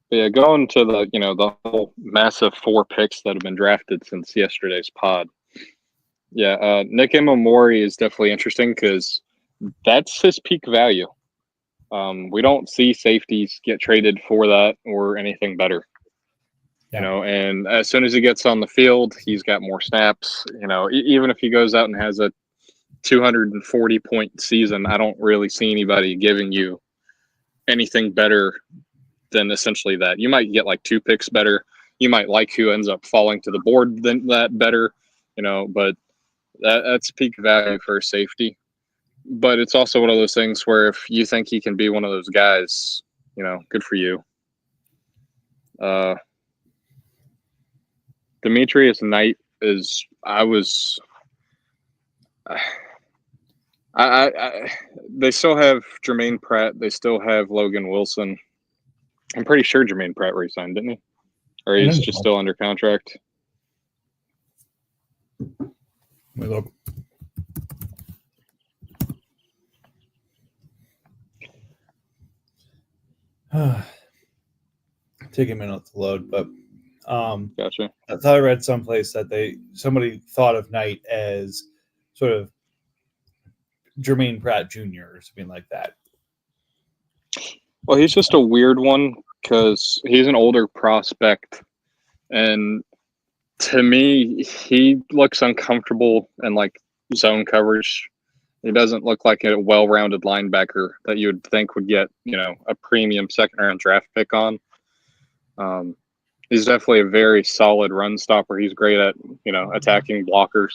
Yeah, going to the whole massive 4 picks that have been drafted since yesterday's pod. Yeah, Nick Emamori is definitely interesting because that's his peak value. We don't see safeties get traded for that or anything better. Yeah. And as soon as he gets on the field, he's got more snaps. Even if he goes out and has a 240-point season, I don't really see anybody giving you anything better than essentially that. You might get like 2 picks better. You might like who ends up falling to the board than that better, but that's peak value for safety. But it's also one of those things where if you think he can be one of those guys, good for you. Demetrius Knight is, they still have Jermaine Pratt. They still have Logan Wilson. I'm pretty sure Jermaine Pratt re-signed, didn't he? Or I he's think just so. still under contract. Let me look. Take a minute to load, but Gotcha. I thought I read someplace that somebody thought of Knight as sort of Jermaine Pratt Jr. or something like that. Well, he's just a weird one because he's an older prospect, and to me, he looks uncomfortable in like zone coverage. He doesn't look like a well-rounded linebacker that you would think would get, a premium second-round draft pick on. He's definitely a very solid run stopper. He's great at, attacking blockers.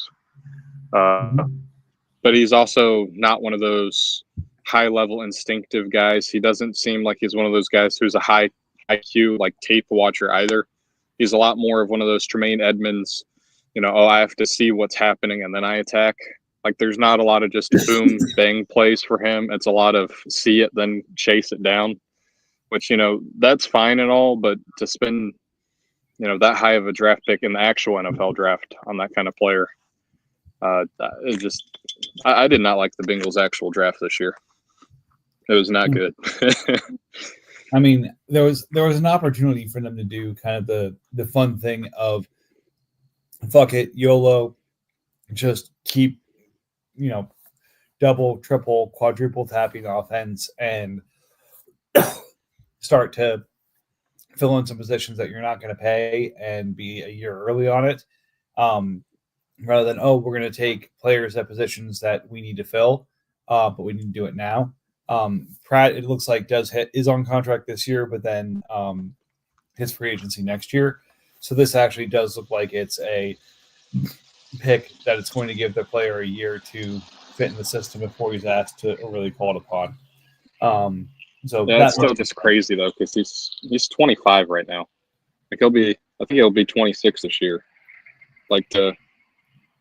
But he's also not one of those high-level instinctive guys. He doesn't seem like he's one of those guys who's a high IQ, like tape watcher either. He's a lot more of one of those Tremaine Edmonds, I have to see what's happening and then I attack. Like there's not a lot of just boom, bang plays for him. It's a lot of see it, then chase it down, which, that's fine and all, but to spend, that high of a draft pick in the actual NFL draft on that kind of player, it just, I did not like the Bengals' actual draft this year. It was not good. I mean, there was an opportunity for them to do kind of the fun thing of fuck it, YOLO, just keep, double, triple, quadruple tapping offense and start to fill in some positions that you're not going to pay and be a year early on it. Rather than, we're going to take players at positions that we need to fill, but we need to do it now. Pratt, it looks like is on contract this year, but then his free agency next year. So this actually does look like it's a pick that it's going to give the player a year to fit in the system before he's asked to or really called upon. So yeah, that's still just crazy though, because he's 25 right now. Like I think he'll be 26 this year.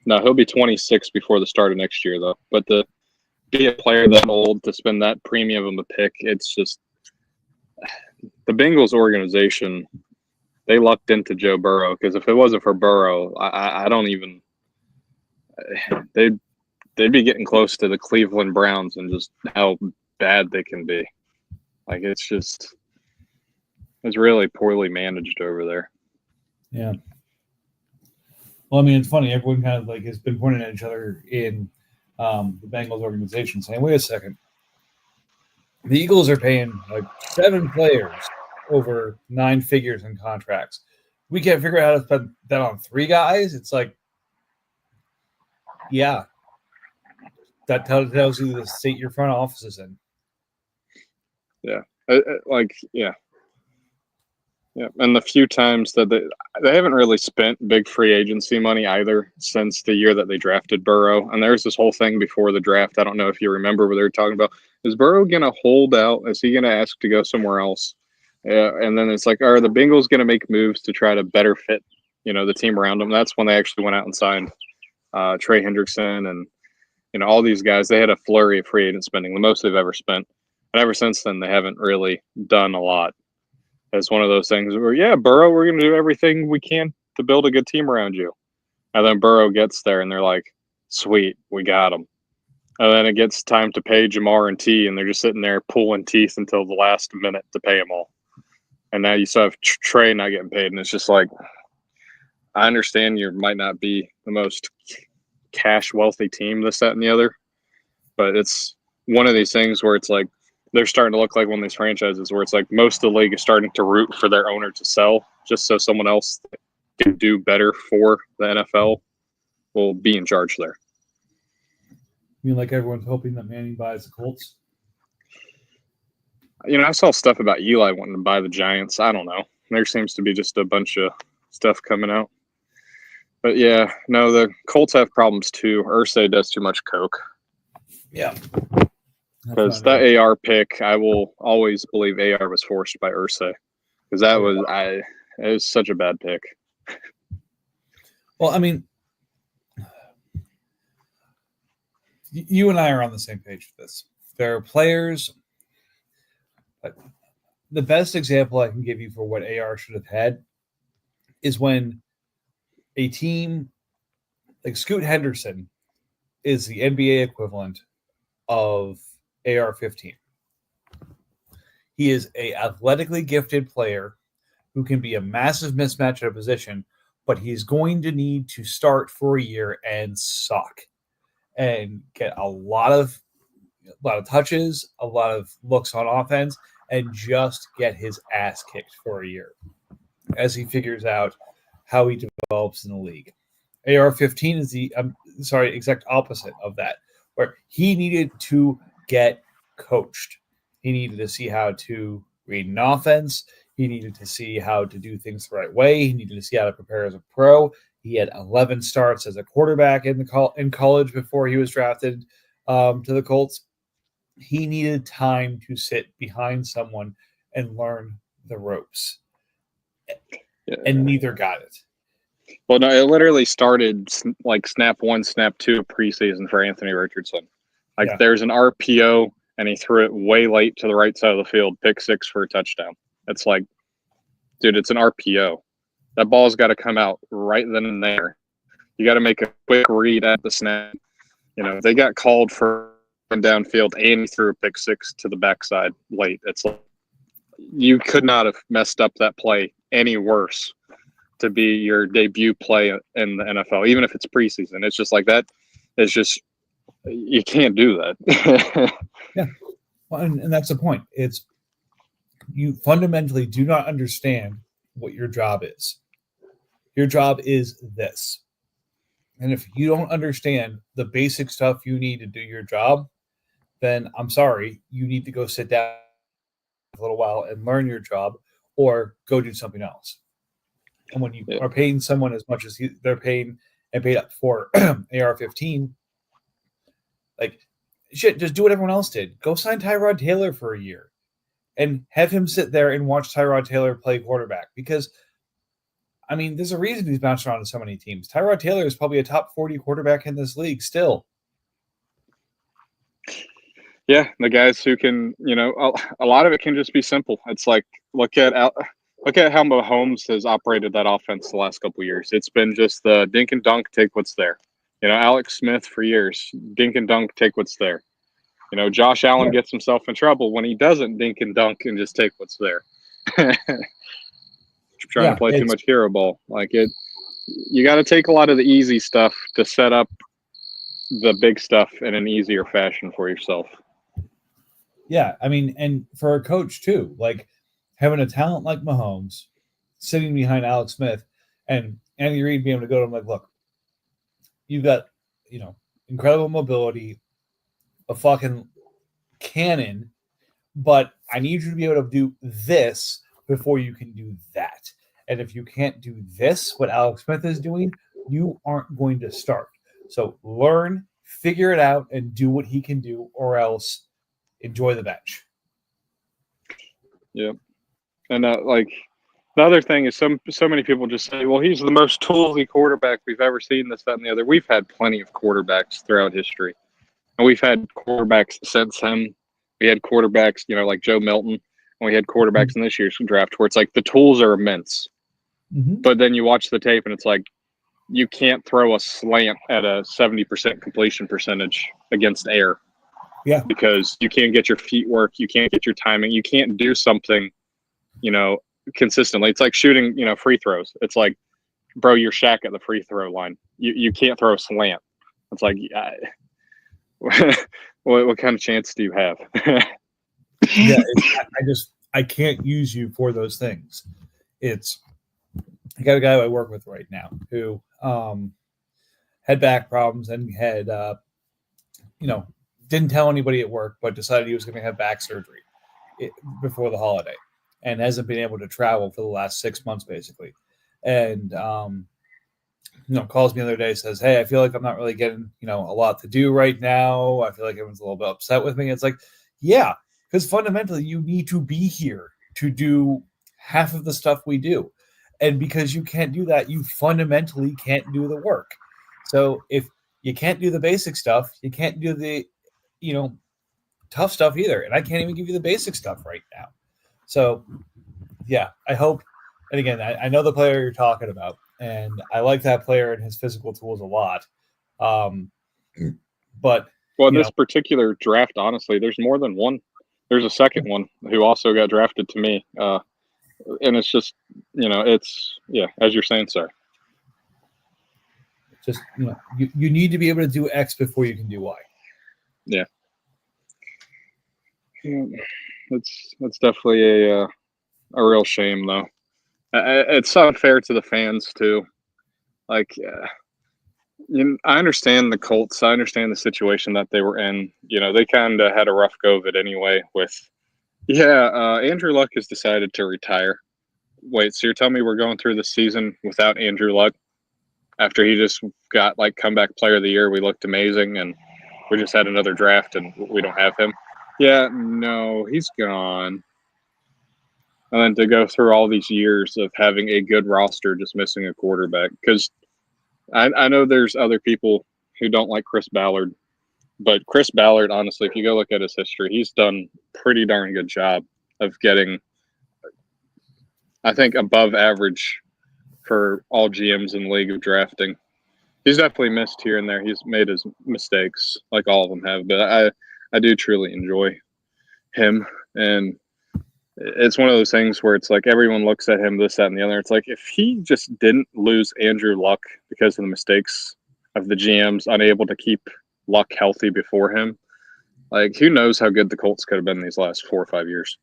No, he'll be 26 before the start of next year though. But to be a player that old, to spend that premium of a pick, it's just the Bengals organization. They lucked into Joe Burrow because if it wasn't for Burrow, I don't even. They'd be getting close to the Cleveland Browns and just how bad they can be. Like it's really poorly managed over there. Yeah. Well, I mean, it's funny. Everyone kind of like has been pointing at each other in the Bengals organization, saying, "Wait a second, the Eagles are paying like 7 players over 9 figures in contracts. We can't figure out how to spend that on 3 guys." It's like, yeah, that tells you the state your front office is in. Yeah, yeah. And the few times that they haven't really spent big free agency money either since the year that they drafted Burrow. And there's this whole thing before the draft. I don't know if you remember what they were talking about. Is Burrow going to hold out? Is he going to ask to go somewhere else? And then it's like, are the Bengals going to make moves to try to better fit, the team around them? That's when they actually went out and signed Trey Hendrickson and, all these guys. They had a flurry of free agent spending, the most they've ever spent. And ever since then, they haven't really done a lot. It's one of those things where, yeah, Burrow, we're going to do everything we can to build a good team around you. And then Burrow gets there, and they're like, sweet, we got him. And then it gets time to pay Jamar and T, and they're just sitting there pulling teeth until the last minute to pay them all. And now you still have Trey not getting paid, and it's just like, I understand you might not be the most cash-wealthy team, this, that, and the other, but it's one of these things where it's like, they're starting to look like one of these franchises where it's like most of the league is starting to root for their owner to sell just so someone else can do better for the NFL will be in charge there. I mean, like everyone's hoping that Manning buys the Colts? I saw stuff about Eli wanting to buy the Giants. I don't know. There seems to be just a bunch of stuff coming out. But yeah, no, the Colts have problems too. Irsay does too much coke. Yeah. Because that AR pick, I will always believe AR was forced by Irsay. Because it was such a bad pick. Well, I mean, you and I are on the same page with this. There are players, the best example I can give you for what AR should have had is when a team like Scoot Henderson is the NBA equivalent of AR-15. He is a athletically gifted player who can be a massive mismatch at a position, but he's going to need to start for a year and suck and get a lot of touches, a lot of looks on offense, and just get his ass kicked for a year as he figures out how he develops in the league. AR-15 is the exact opposite of that, where he needed to get coached. He needed to see how to read an offense. He needed to see how to do things the right way. He needed to see how to prepare as a pro. He had 11 starts as a quarterback in college before he was drafted to the Colts. He needed time to sit behind someone and learn the ropes. Yeah. And neither got it. Well, no, it literally started like snap 1, snap 2 preseason for Anthony Richardson. There's an RPO, and he threw it way late to the right side of the field, pick 6 for a touchdown. It's like, dude, it's an RPO. That ball's got to come out right then and there. You got to make a quick read at the snap. They got called for downfield, and he threw a pick 6 to the backside late. It's like, you could not have messed up that play any worse to be your debut play in the NFL, even if it's preseason. It's just like that. It's just, you can't do that. Yeah. Well, and that's the point. It's, you fundamentally do not understand what your job is. Your job is this. And if you don't understand the basic stuff you need to do your job, then I'm sorry, you need to go sit down a little while and learn your job or go do something else. And when you are paying someone as much as they're paying and paid up for AR-15, like, shit, just do what everyone else did. Go sign Tyrod Taylor for a year and have him sit there and watch Tyrod Taylor play quarterback. Because, I mean, there's a reason he's bounced around to so many teams. Tyrod Taylor is probably a top 40 quarterback in this league still. Yeah, the guys who can, a lot of it can just be simple. It's like, look at how Mahomes has operated that offense the last couple of years. It's been just the dink and dunk, take what's there. Alex Smith for years, dink and dunk, take what's there. Josh Allen gets himself in trouble when he doesn't dink and dunk and just take what's there. Trying to play too much hero ball. You got to take a lot of the easy stuff to set up the big stuff in an easier fashion for yourself. Yeah, I mean, and for a coach too, like having a talent like Mahomes sitting behind Alex Smith and Andy Reid being able to go to him like, look, you've got, incredible mobility, a fucking cannon, but I need you to be able to do this before you can do that. And if you can't do this, what Alex Smith is doing, you aren't going to start. So learn, figure it out, and do what he can do, or else enjoy the bench. Yeah. And the other thing is so many people just say, well, he's the most toolsy quarterback we've ever seen, this, that, and the other. We've had plenty of quarterbacks throughout history. And we've had quarterbacks since him. We had quarterbacks, like Joe Milton. And we had quarterbacks in this year's draft where it's like the tools are immense. Mm-hmm. But then you watch the tape and it's like, you can't throw a slant at a 70% completion percentage against air. Yeah. Because you can't get your feet work. You can't get your timing. You can't do something, consistently. It's like shooting, free throws. It's like, bro, you're Shaq at the free throw line. You can't throw a slant. It's like, what kind of chance do you have? Yeah, I can't use you for those things. I got a guy I work with right now who had back problems and had, didn't tell anybody at work, but decided he was going to have back surgery before the holiday and hasn't been able to travel for the last 6 months, basically. And, calls me the other day, says, hey, I feel like I'm not really getting, a lot to do right now. I feel like everyone's a little bit upset with me. It's like, yeah, because fundamentally you need to be here to do half of the stuff we do. And because you can't do that, you fundamentally can't do the work. So if you can't do the basic stuff, you can't do the, tough stuff either. And I can't even give you the basic stuff right now. So, yeah, I hope. And again, I know the player you're talking about, and I like that player and his physical tools a lot. But Well, in you this know, particular draft, honestly, there's more than one. There's a second one who also got drafted to me, and it's just, it's as you're saying, sir. just you need to be able to do X before you can do Y. Yeah, it's definitely a real shame though. It's unfair to the fans too. Like, I understand the Colts. I understand the situation that they were in. They kind of had a rough go of it anyway. Andrew Luck has decided to retire. Wait, so you're telling me we're going through the season without Andrew Luck after he just got like comeback player of the year? We looked amazing, and we just had another draft, and we don't have him. Yeah, no, he's gone. And then to go through all these years of having a good roster, just missing a quarterback. Because I know there's other people who don't like Chris Ballard, but Chris Ballard, honestly, if you go look at his history, he's done pretty darn good job of getting, I think, above average for all GMs in the league of drafting. He's definitely missed here and there. He's made his mistakes, like all of them have, but I do truly enjoy him. And it's one of those things where it's like everyone looks at him, this, that, and the other. It's like if he just didn't lose Andrew Luck because of the mistakes of the GMs, unable to keep Luck healthy before him, like who knows how good the Colts could have been these last 4 or 5 years.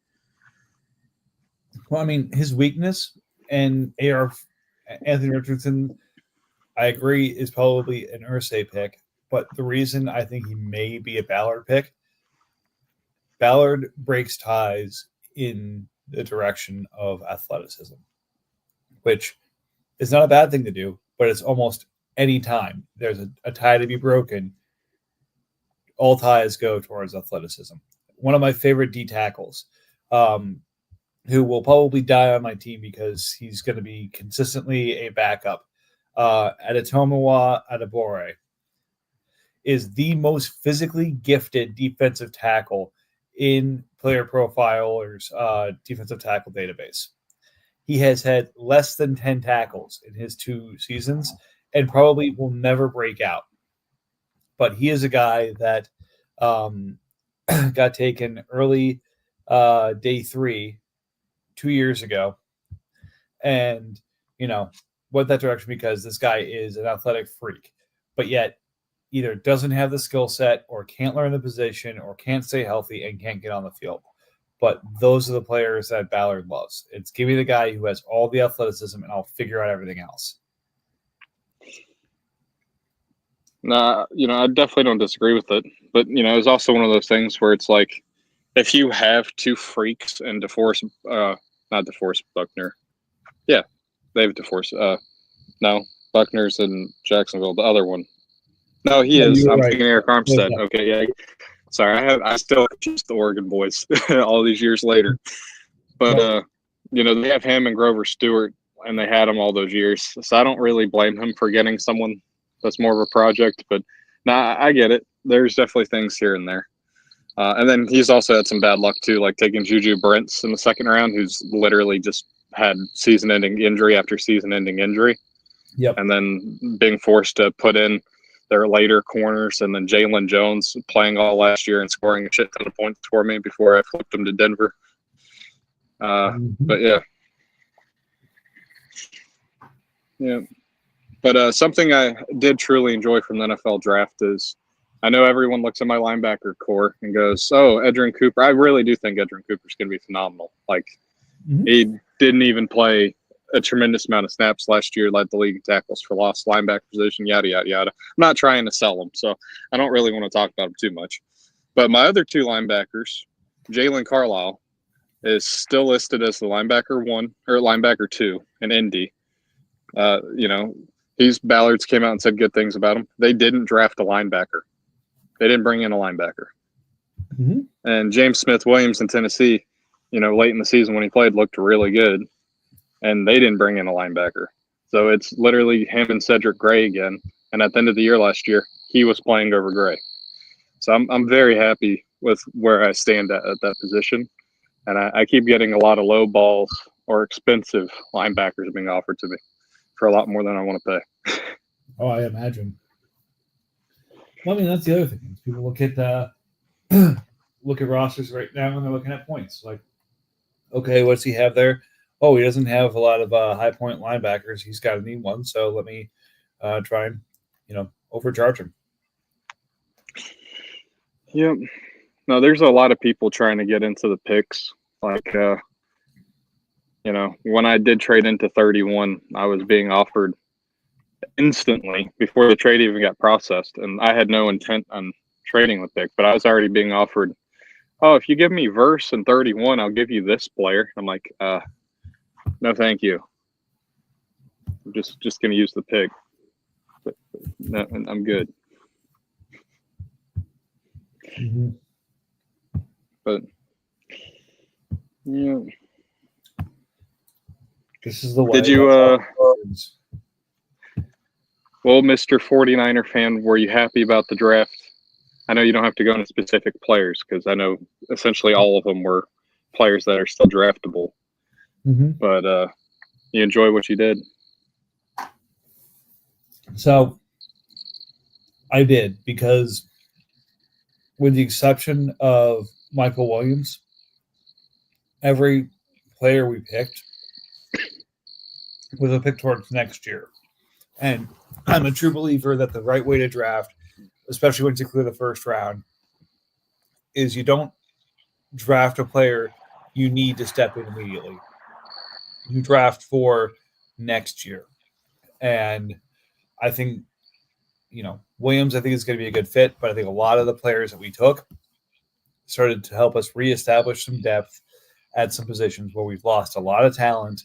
Well, I mean, his weakness and Anthony Richardson, I agree, is probably an Irsay pick. But the reason I think he may be a Ballard pick, Ballard breaks ties in the direction of athleticism, which is not a bad thing to do, but it's almost any time there's a tie to be broken, all ties go towards athleticism. One of my favorite D tackles, who will probably die on my team because he's going to be consistently a backup, Adetomiwa Adebore, is the most physically gifted defensive tackle in Player Profiler's defensive tackle database. He has had less than 10 tackles in his 2 seasons and probably will never break out. But he is a guy that got taken early day 3 2 years ago. And, went that direction because this guy is an athletic freak, but yet either doesn't have the skill set or can't learn the position or can't stay healthy and can't get on the field. But those are the players that Ballard loves. It's give me the guy who has all the athleticism and I'll figure out everything else. Nah, I definitely don't disagree with it. But, it's also one of those things where it's like if you have 2 freaks and not DeForest Buckner. Yeah, they have DeForest. No, Buckner's in Jacksonville. The other one. No, he is. I'm right. Thinking Eric Armstead. Yeah. Okay, yeah. Sorry, I still confuse the Oregon boys all these years later. But, they have him and Grover Stewart, and they had him all those years. So I don't really blame him for getting someone that's more of a project. But, I get it. There's definitely things here and there. And then he's also had some bad luck, too, like taking Juju Brents in the second round, who's literally just had season-ending injury after season-ending injury. Yep. And then being forced to put in their later corners, and then Jalen Jones playing all last year and scoring a shit ton of points for me before I flipped him to Denver. But yeah. But something I did truly enjoy from the NFL draft is I know everyone looks at my linebacker core and goes, "Oh, Edgerrin Cooper." I really do think Edgerrin Cooper's going to be phenomenal. Like he didn't even play a tremendous amount of snaps last year, led the league in tackles for loss, linebacker position, yada, yada, yada. I'm not trying to sell him, so I don't really want to talk about him too much. But my other 2 linebackers, Jalen Carlisle, is still listed as the linebacker 1 or linebacker 2 in Indy. Ballard's came out and said good things about him. They didn't draft a linebacker. They didn't bring in a linebacker. And James Smith-Williams in Tennessee, late in the season when he played, looked really good. And they didn't bring in a linebacker. So it's literally him and Cedric Gray again. And at the end of the year last year, he was playing over Gray. So I'm very happy with where I stand at that position. And I keep getting a lot of low balls or expensive linebackers being offered to me for a lot more than I want to pay. Oh, I imagine. Well, I mean, that's the other thing. People look at look at rosters right now and they're looking at points. Like, okay, what's he have there? Oh, he doesn't have a lot of high point linebackers. He's got to need one. So let me try and overcharge him. Yep. No, there's a lot of people trying to get into the picks. Like, when I did trade into 31, I was being offered instantly before the trade even got processed. And I had no intent on trading the pick, but I was already being offered, oh, if you give me Verse and 31, I'll give you this player. I'm like, no, thank you. I'm just going to use the pick. But no, I'm good. Mm-hmm. But yeah. This is the way. Did you well, Mr. 49er fan, were you happy about the draft? I know you don't have to go into specific players because I know essentially all of them were players that are still draftable. Mm-hmm. But you enjoy what you did? So I did, because with the exception of Michael Williams, every player we picked was a pick towards next year. And I'm a true believer that the right way to draft, especially once you clear the first round, is you don't draft a player you need to step in immediately. You draft for next year. And I think, Williams, I think, is going to be a good fit, but I think a lot of the players that we took started to help us reestablish some depth at some positions where we've lost a lot of talent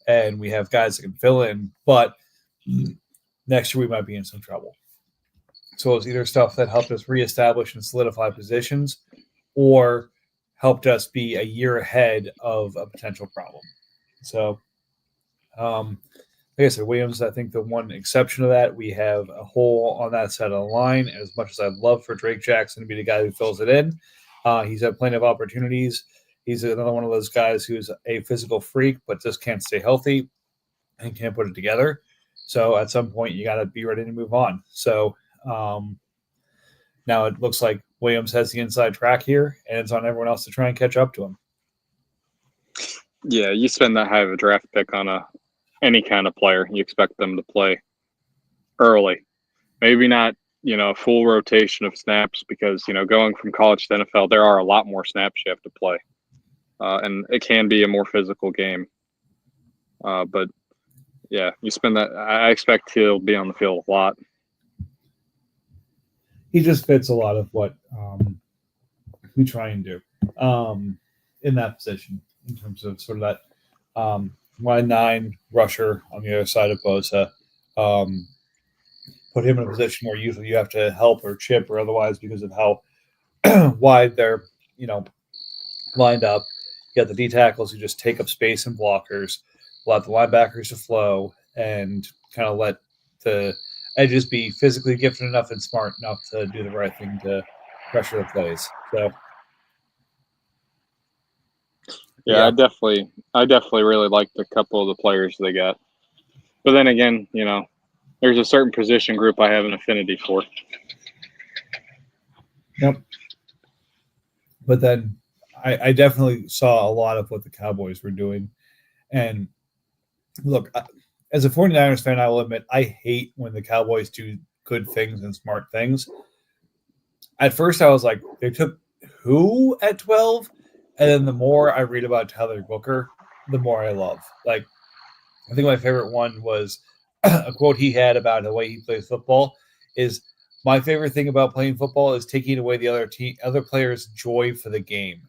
and we have guys that can fill in, but next year we might be in some trouble. So it's either stuff that helped us reestablish and solidify positions or helped us be a year ahead of a potential problem. So, like I said, Williams, I think the one exception to that, we have a hole on that side of the line. As much as I'd love for Drake Jackson to be the guy who fills it in, he's had plenty of opportunities. He's another one of those guys who's a physical freak, but just can't stay healthy and can't put it together. So at some point, you got to be ready to move on. So now it looks like Williams has the inside track here, and it's on everyone else to try and catch up to him. Yeah, you spend that high of a draft pick on any kind of player, you expect them to play early. Maybe not, a full rotation of snaps because, going from college to NFL, there are a lot more snaps you have to play. And it can be a more physical game. But, yeah, you spend that. I expect he'll be on the field a lot. He just fits a lot of what we try and do in that position in terms of sort of that wide 9 rusher on the other side of Bosa. Put him in a position where usually you have to help or chip or otherwise because of how wide they're, lined up. You got the D tackles who just take up space and blockers, allow the linebackers to flow, and kind of let the edges be physically gifted enough and smart enough to do the right thing to pressure the plays. So, yeah. I definitely really liked a couple of the players they got. But then again, there's a certain position group I have an affinity for. Yep. But then I definitely saw a lot of what the Cowboys were doing. And look, as a 49ers fan, I will admit I hate when the Cowboys do good things and smart things. At first, I was like, they took who at 12? And then the more I read about Tyler Booker, the more I love. Like, I think my favorite one was a quote he had about the way he plays football is, my favorite thing about playing football is taking away the other players' joy for the game.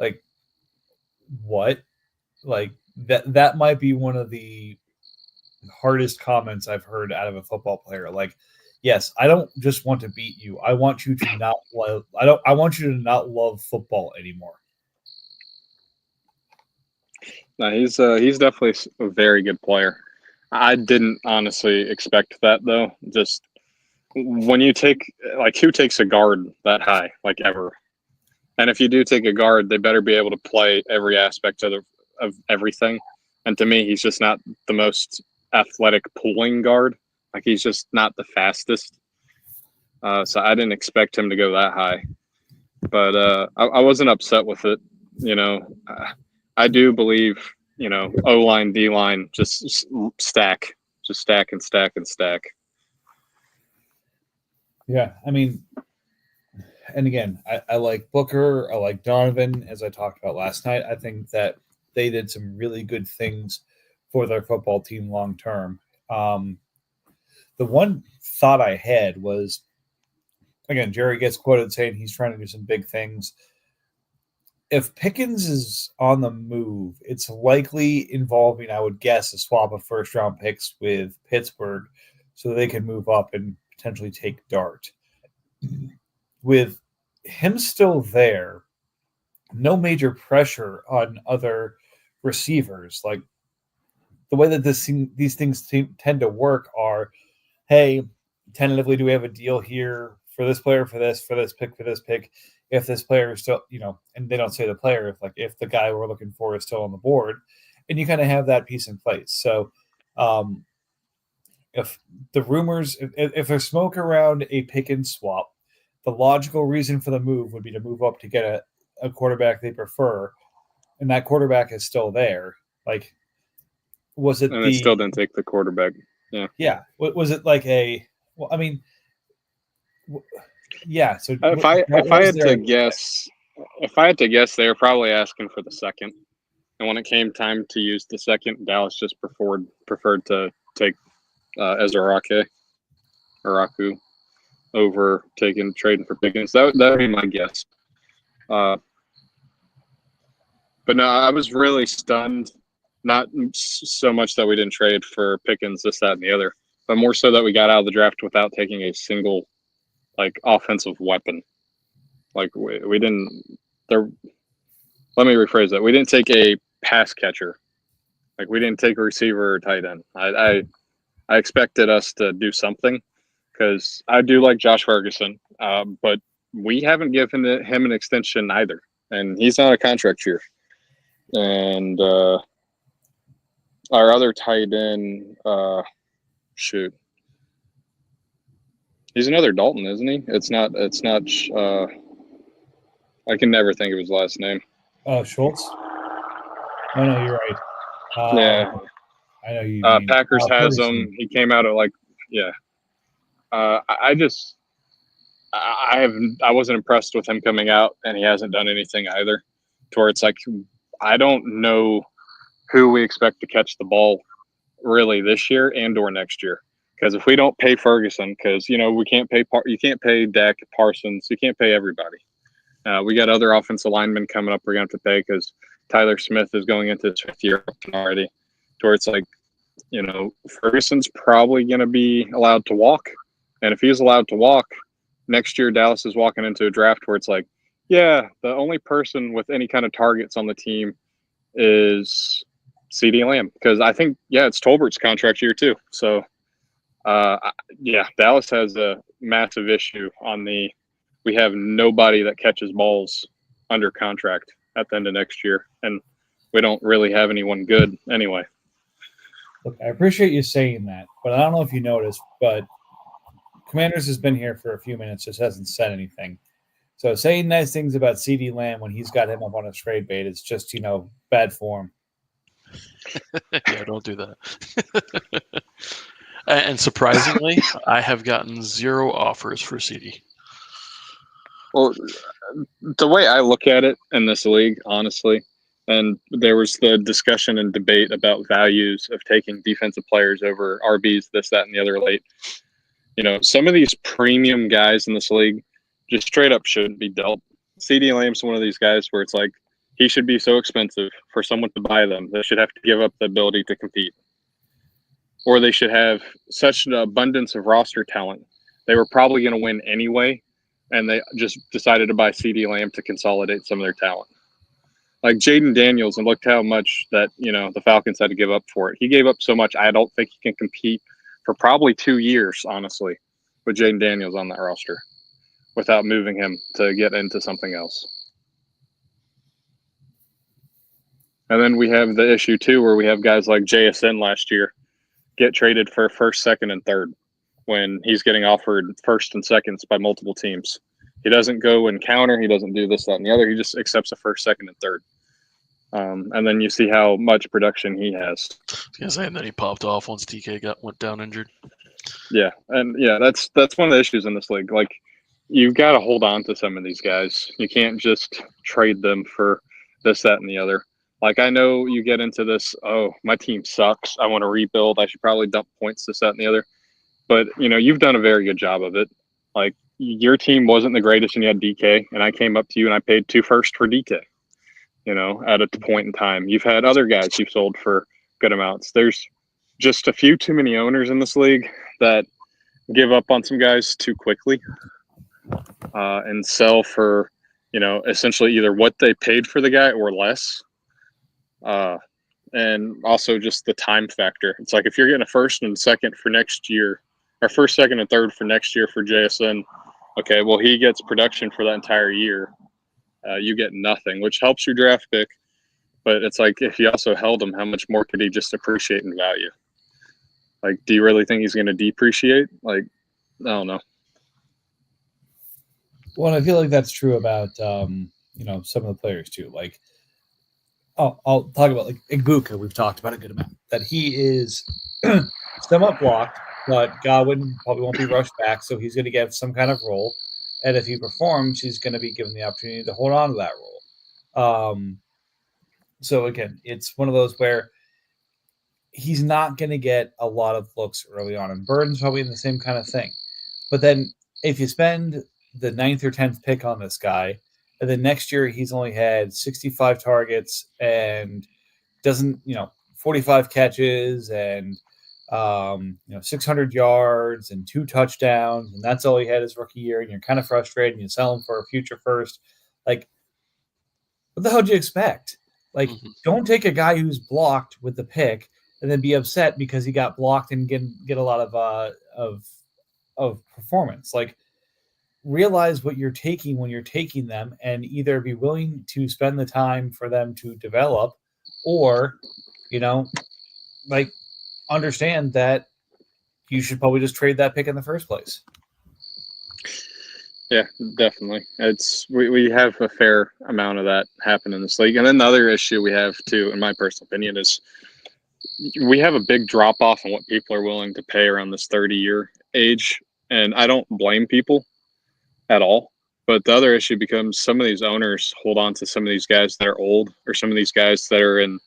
Like, what? Like, that might be one of the hardest comments I've heard out of a football player. Like, yes, I don't just want to beat you. I want you to not love. I want you to not love football anymore. No, he's definitely a very good player. I didn't honestly expect that though. Just when you take who takes a guard that high, like ever? And if you do take a guard, they better be able to play every aspect of everything. And to me, he's just not the most athletic pulling guard. Like, he's just not the fastest. So I didn't expect him to go that high. But I wasn't upset with it. I do believe, O-line, D-line, just stack. Just stack and stack and stack. Yeah, I mean, and again, I like Booker. I like Donovan, as I talked about last night. I think that they did some really good things for their football team long term. The one thought I had was, again, Jerry gets quoted saying he's trying to do some big things. If Pickens is on the move, it's likely involving, I would guess, a swap of first-round picks with Pittsburgh so they can move up and potentially take Dart. With him still there, no major pressure on other receivers. Like, the way that these things tend to work are, hey, tentatively, do we have a deal here for this player, for this pick? If this player is still, and they don't say the player, if the guy we're looking for is still on the board, and you kind of have that piece in place. So, if the rumors, if there's smoke around a pick and swap, the logical reason for the move would be to move up to get a quarterback they prefer, and that quarterback is still there. Like, was it? And they still didn't take the quarterback. Yeah. Was it like a? Well, I mean, yeah. So if I had to guess, they were probably asking for the second. And when it came time to use the second, Dallas just preferred to take Ezra Araku over trading for Pickens. That would be my guess. But no, I was really stunned. Not so much that we didn't trade for Pickens, this, that, and the other, but more so that we got out of the draft without taking a single offensive weapon. Like, we didn't. Let me rephrase that. We didn't take a pass catcher. Like, we didn't take a receiver or tight end. I expected us to do something, because I do like Josh Ferguson, but we haven't given him an extension either, and he's not a contract year. And our other tight end, he's another Dalton, isn't he? It's not. I can never think of his last name. Schultz. Oh no, you're right. Yeah, I know you. Packers has him. He came out at I wasn't impressed with him coming out, and he hasn't done anything either. To where it's like, I don't know who we expect to catch the ball really this year and/or next year. Because if we don't pay Ferguson, because we can't pay you can't pay Dak, Parsons, you can't pay everybody. We got other offensive linemen coming up we're going to have to pay, because Tyler Smith is going into his 5th year already. To where it's like, Ferguson's probably going to be allowed to walk. And if he's allowed to walk, next year Dallas is walking into a draft where it's like, yeah, the only person with any kind of targets on the team is CeeDee Lamb. Because I think, it's Tolbert's contract year too. So, Dallas has a massive issue we have nobody that catches balls under contract at the end of next year. And we don't really have anyone good anyway. Look, I appreciate you saying that, but I don't know if you noticed, but Commanders has been here for a few minutes, just hasn't said anything. So saying nice things about CeeDee Lamb when he's got him up on a trade bait, it's just, bad form. Yeah, don't do that. And surprisingly, I have gotten 0 offers for CeeDee. Well, the way I look at it in this league, honestly, and there was the discussion and debate about values of taking defensive players over RBs, this, that, and the other late. Some of these premium guys in this league just straight up shouldn't be dealt. CeeDee Lamb's one of these guys where it's like, he should be so expensive for someone to buy them. They should have to give up the ability to compete. Or they should have such an abundance of roster talent. They were probably going to win anyway, and they just decided to buy CeeDee Lamb to consolidate some of their talent. Like Jaden Daniels, and looked how much that, the Falcons had to give up for it. He gave up so much, I don't think he can compete for probably 2 years, honestly, with Jaden Daniels on that roster without moving him to get into something else. And then we have the issue too, where we have guys like JSN last year get traded for first, second, and third when he's getting offered first and seconds by multiple teams. He doesn't go and counter. He doesn't do this, that, and the other. He just accepts a first, second, and third. And then you see how much production he has. And then he popped off once DK went down injured. Yeah, and yeah, that's one of the issues in this league. Like, you've got to hold on to some of these guys. You can't just trade them for this, that, and the other. Like, I know you get into this, oh, my team sucks. I want to rebuild. I should probably dump points, this, that, and the other. But, you've done a very good job of it. Like, your team wasn't the greatest and you had DK, and I came up to you and I paid 2 first for DK, at a point in time. You've had other guys you've sold for good amounts. There's just a few too many owners in this league that give up on some guys too quickly and sell for, essentially either what they paid for the guy or less. And also just the time factor. It's like if you're getting a first and second for next year, or first, second, and third for next year for JSN, okay, well, he gets production for that entire year. You get nothing, which helps your draft pick. But it's like if you also held him, how much more could he just appreciate in value? Like, do you really think he's going to depreciate? Like, I don't know. Well, I feel like that's true about some of the players too. Like, I'll talk about like Igbokwe. We've talked about a good amount that he is somewhat blocked, but Godwin probably won't be rushed back, so he's going to get some kind of role. And if he performs, he's going to be given the opportunity to hold on to that role. So again, it's one of those where he's not going to get a lot of looks early on, and Burden's probably in the same kind of thing. But then if you spend the 9th or 10th pick on this guy, and then next year he's only had 65 targets and doesn't, 45 catches and 600 yards and 2 touchdowns, and that's all he had his rookie year, and you're kind of frustrated, and you sell him for a future first. Like, what the hell do you expect? Like, don't take a guy who's blocked with the pick and then be upset because he got blocked and get a lot of performance. Like, realize what you're taking when you're taking them, and either be willing to spend the time for them to develop, or, understand that you should probably just trade that pick in the first place. Yeah, definitely. We have a fair amount of that happen in this league. And then the other issue we have too, in my personal opinion, is we have a big drop off on what people are willing to pay around this 30-year age. And I don't blame people at all. But the other issue becomes some of these owners hold on to some of these guys that are old, or some of these guys that are in,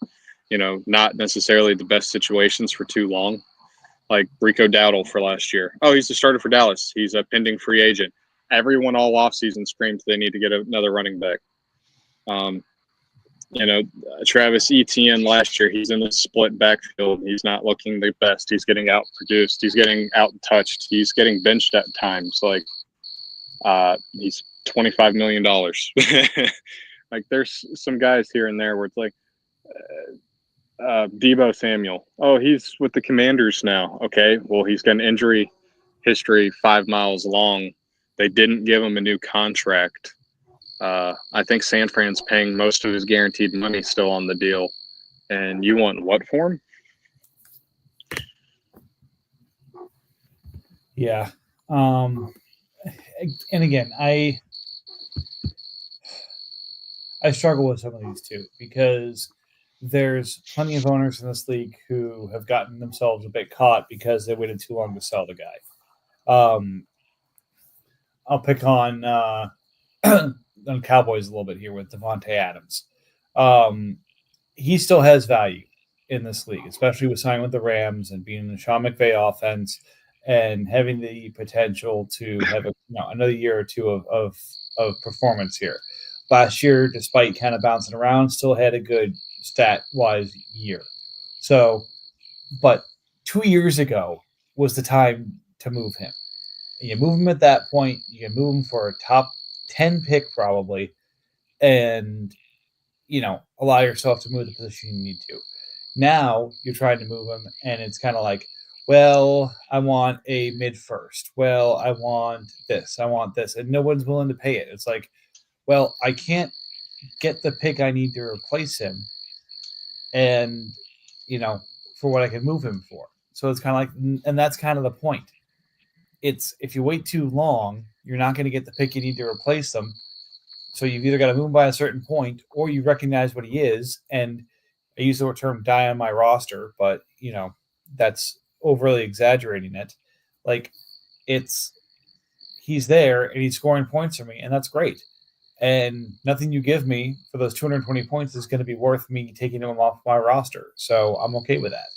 not necessarily the best situations for too long. Like Rico Dowdle for last year. Oh, he's the starter for Dallas. He's a pending free agent. Everyone all offseason screams they need to get another running back. Travis Etienne last year, he's in the split backfield. He's not looking the best. He's getting outproduced. He's getting out-touched. He's getting benched at times. Like, he's $25 million. Like, there's some guys here and there where it's like, Deebo Samuel. Oh, he's with the Commanders now. Okay, well, he's got an injury history 5 miles long. They didn't give him a new contract. I think San Fran's paying most of his guaranteed money still on the deal. And you want what for him? Yeah. And again, I struggle with some of these too, because there's plenty of owners in this league who have gotten themselves a bit caught because they waited too long to sell the guy. I'll pick on Cowboys a little bit here with Devontae Adams. He still has value in this league, especially with signing with the Rams and being in the Sean McVay offense and having the potential to have another year or two of performance here. Last year, despite kind of bouncing around, still had a good stat-wise year. So, but 2 years ago was the time to move him. And you move him at that point, you can move him for a top 10 pick probably, and, allow yourself to move the position you need to. Now you're trying to move him, and it's kind of like, well, I want a mid-first. Well, I want this. And no one's willing to pay it. It's like, well, I can't get the pick I need to replace him. and for what I can move him for. So it's kind of like, and that's kind of the point. It's if you wait too long, you're not going to get the pick you need to replace them. So you've either got to move him by a certain point, or you recognize what he is. And I use the term "die on my roster," but that's overly exaggerating it. Like he's there and he's scoring points for me, and that's great. And nothing you give me for those 220 points is going to be worth me taking him off my roster. So I'm okay with that.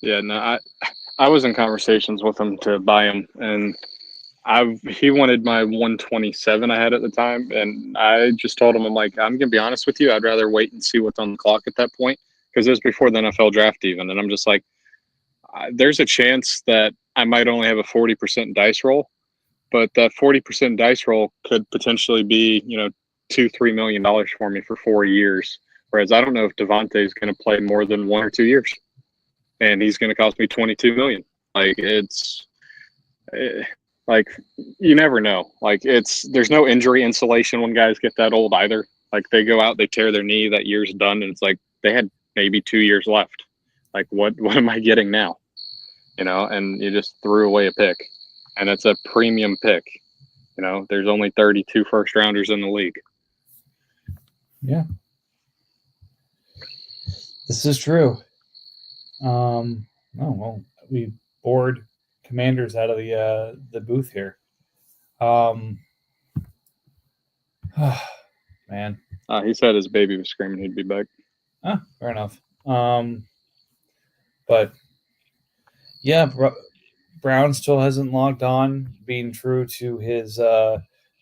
Yeah, no, I was in conversations with him to buy him, and he wanted my 127 I had at the time, and I just told him, I'm like, I'm gonna be honest with you, I'd rather wait and see what's on the clock at that point, because it was before the NFL draft even, and I'm just like, there's a chance that I might only have a 40% dice roll, but that 40% dice roll could potentially be $2-3 million for me for 4 years, whereas I don't know if Devontae is going to play more than 1 or 2 years, and he's going to cost me $22 million. Like like you never know. Like there's no injury insulation when guys get that old either. Like they go out, they tear their knee, that year's done, and it's like they had maybe 2 years left. Like what am I getting now? And you just threw away a pick, and it's a premium pick. There's only 32 first rounders in the league. Yeah, this is true. Oh well, we bored Commanders out of the booth here. Man. He said his baby was screaming he'd be back. Fair enough. But yeah, Brown still hasn't logged on, being true to his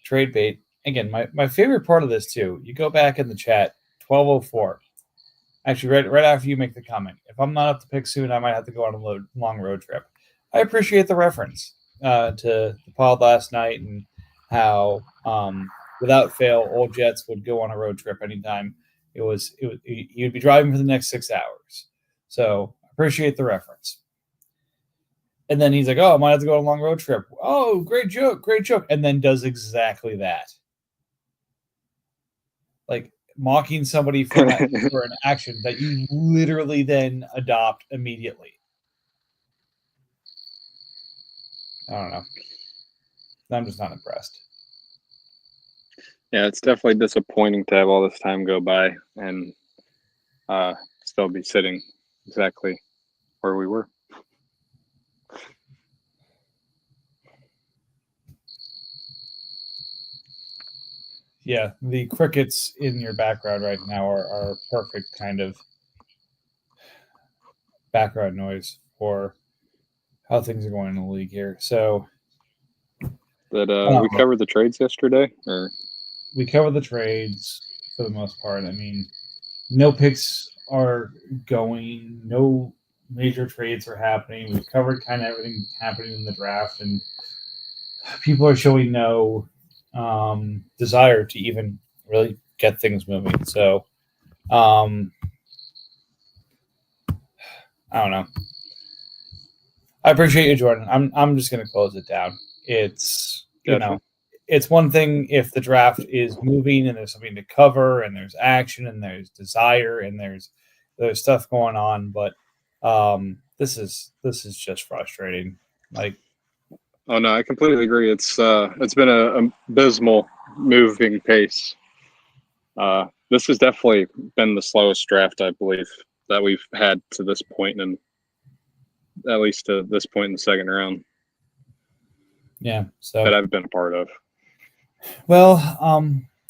trade bait. Again, my favorite part of this too, you go back in the chat, 1204. Actually, right after you make the comment. If I'm not up to pick soon, I might have to go on a long road trip. I appreciate the reference to the pod last night and how without fail, old Jets would go on a road trip anytime he would be driving for the next 6 hours. So appreciate the reference. And then he's like, "Oh, I might have to go on a long road trip." Oh, great joke. And then does exactly that. Like mocking somebody for an action that you literally then adopt immediately. I don't know. I'm just not impressed. Yeah, it's definitely disappointing to have all this time go by and still be sitting exactly where we were. Yeah, the crickets in your background right now are perfect kind of background noise for how things are going in the league here. So we covered the trades yesterday, or we covered the trades for the most part. I mean, no picks are going, no major trades are happening. We've covered kind of everything happening in the draft, and people are showing no desire to even really get things moving. So I don't know. I appreciate you, Jordan. I'm just going to close it down. It's it's one thing if the draft is moving and there's something to cover and there's action and there's desire and there's stuff going on, but this is just frustrating. Like, oh no, I completely agree. It's been a abysmal moving pace. This has definitely been the slowest draft, I believe, that we've had to this point, and at least to this point in the second round. Yeah, so that I've been a part of. Well,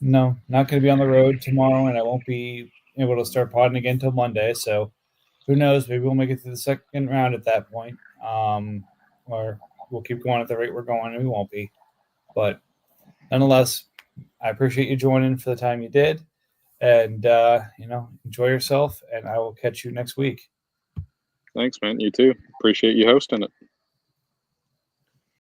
no, not going to be on the road tomorrow, and I won't be able to start podding again until Monday. So who knows? Maybe we'll make it to the second round at that point, or we'll keep going at the rate we're going, and we won't be. But nonetheless, I appreciate you joining for the time you did, and enjoy yourself. And I will catch you next week. Thanks, man. You too. Appreciate you hosting it.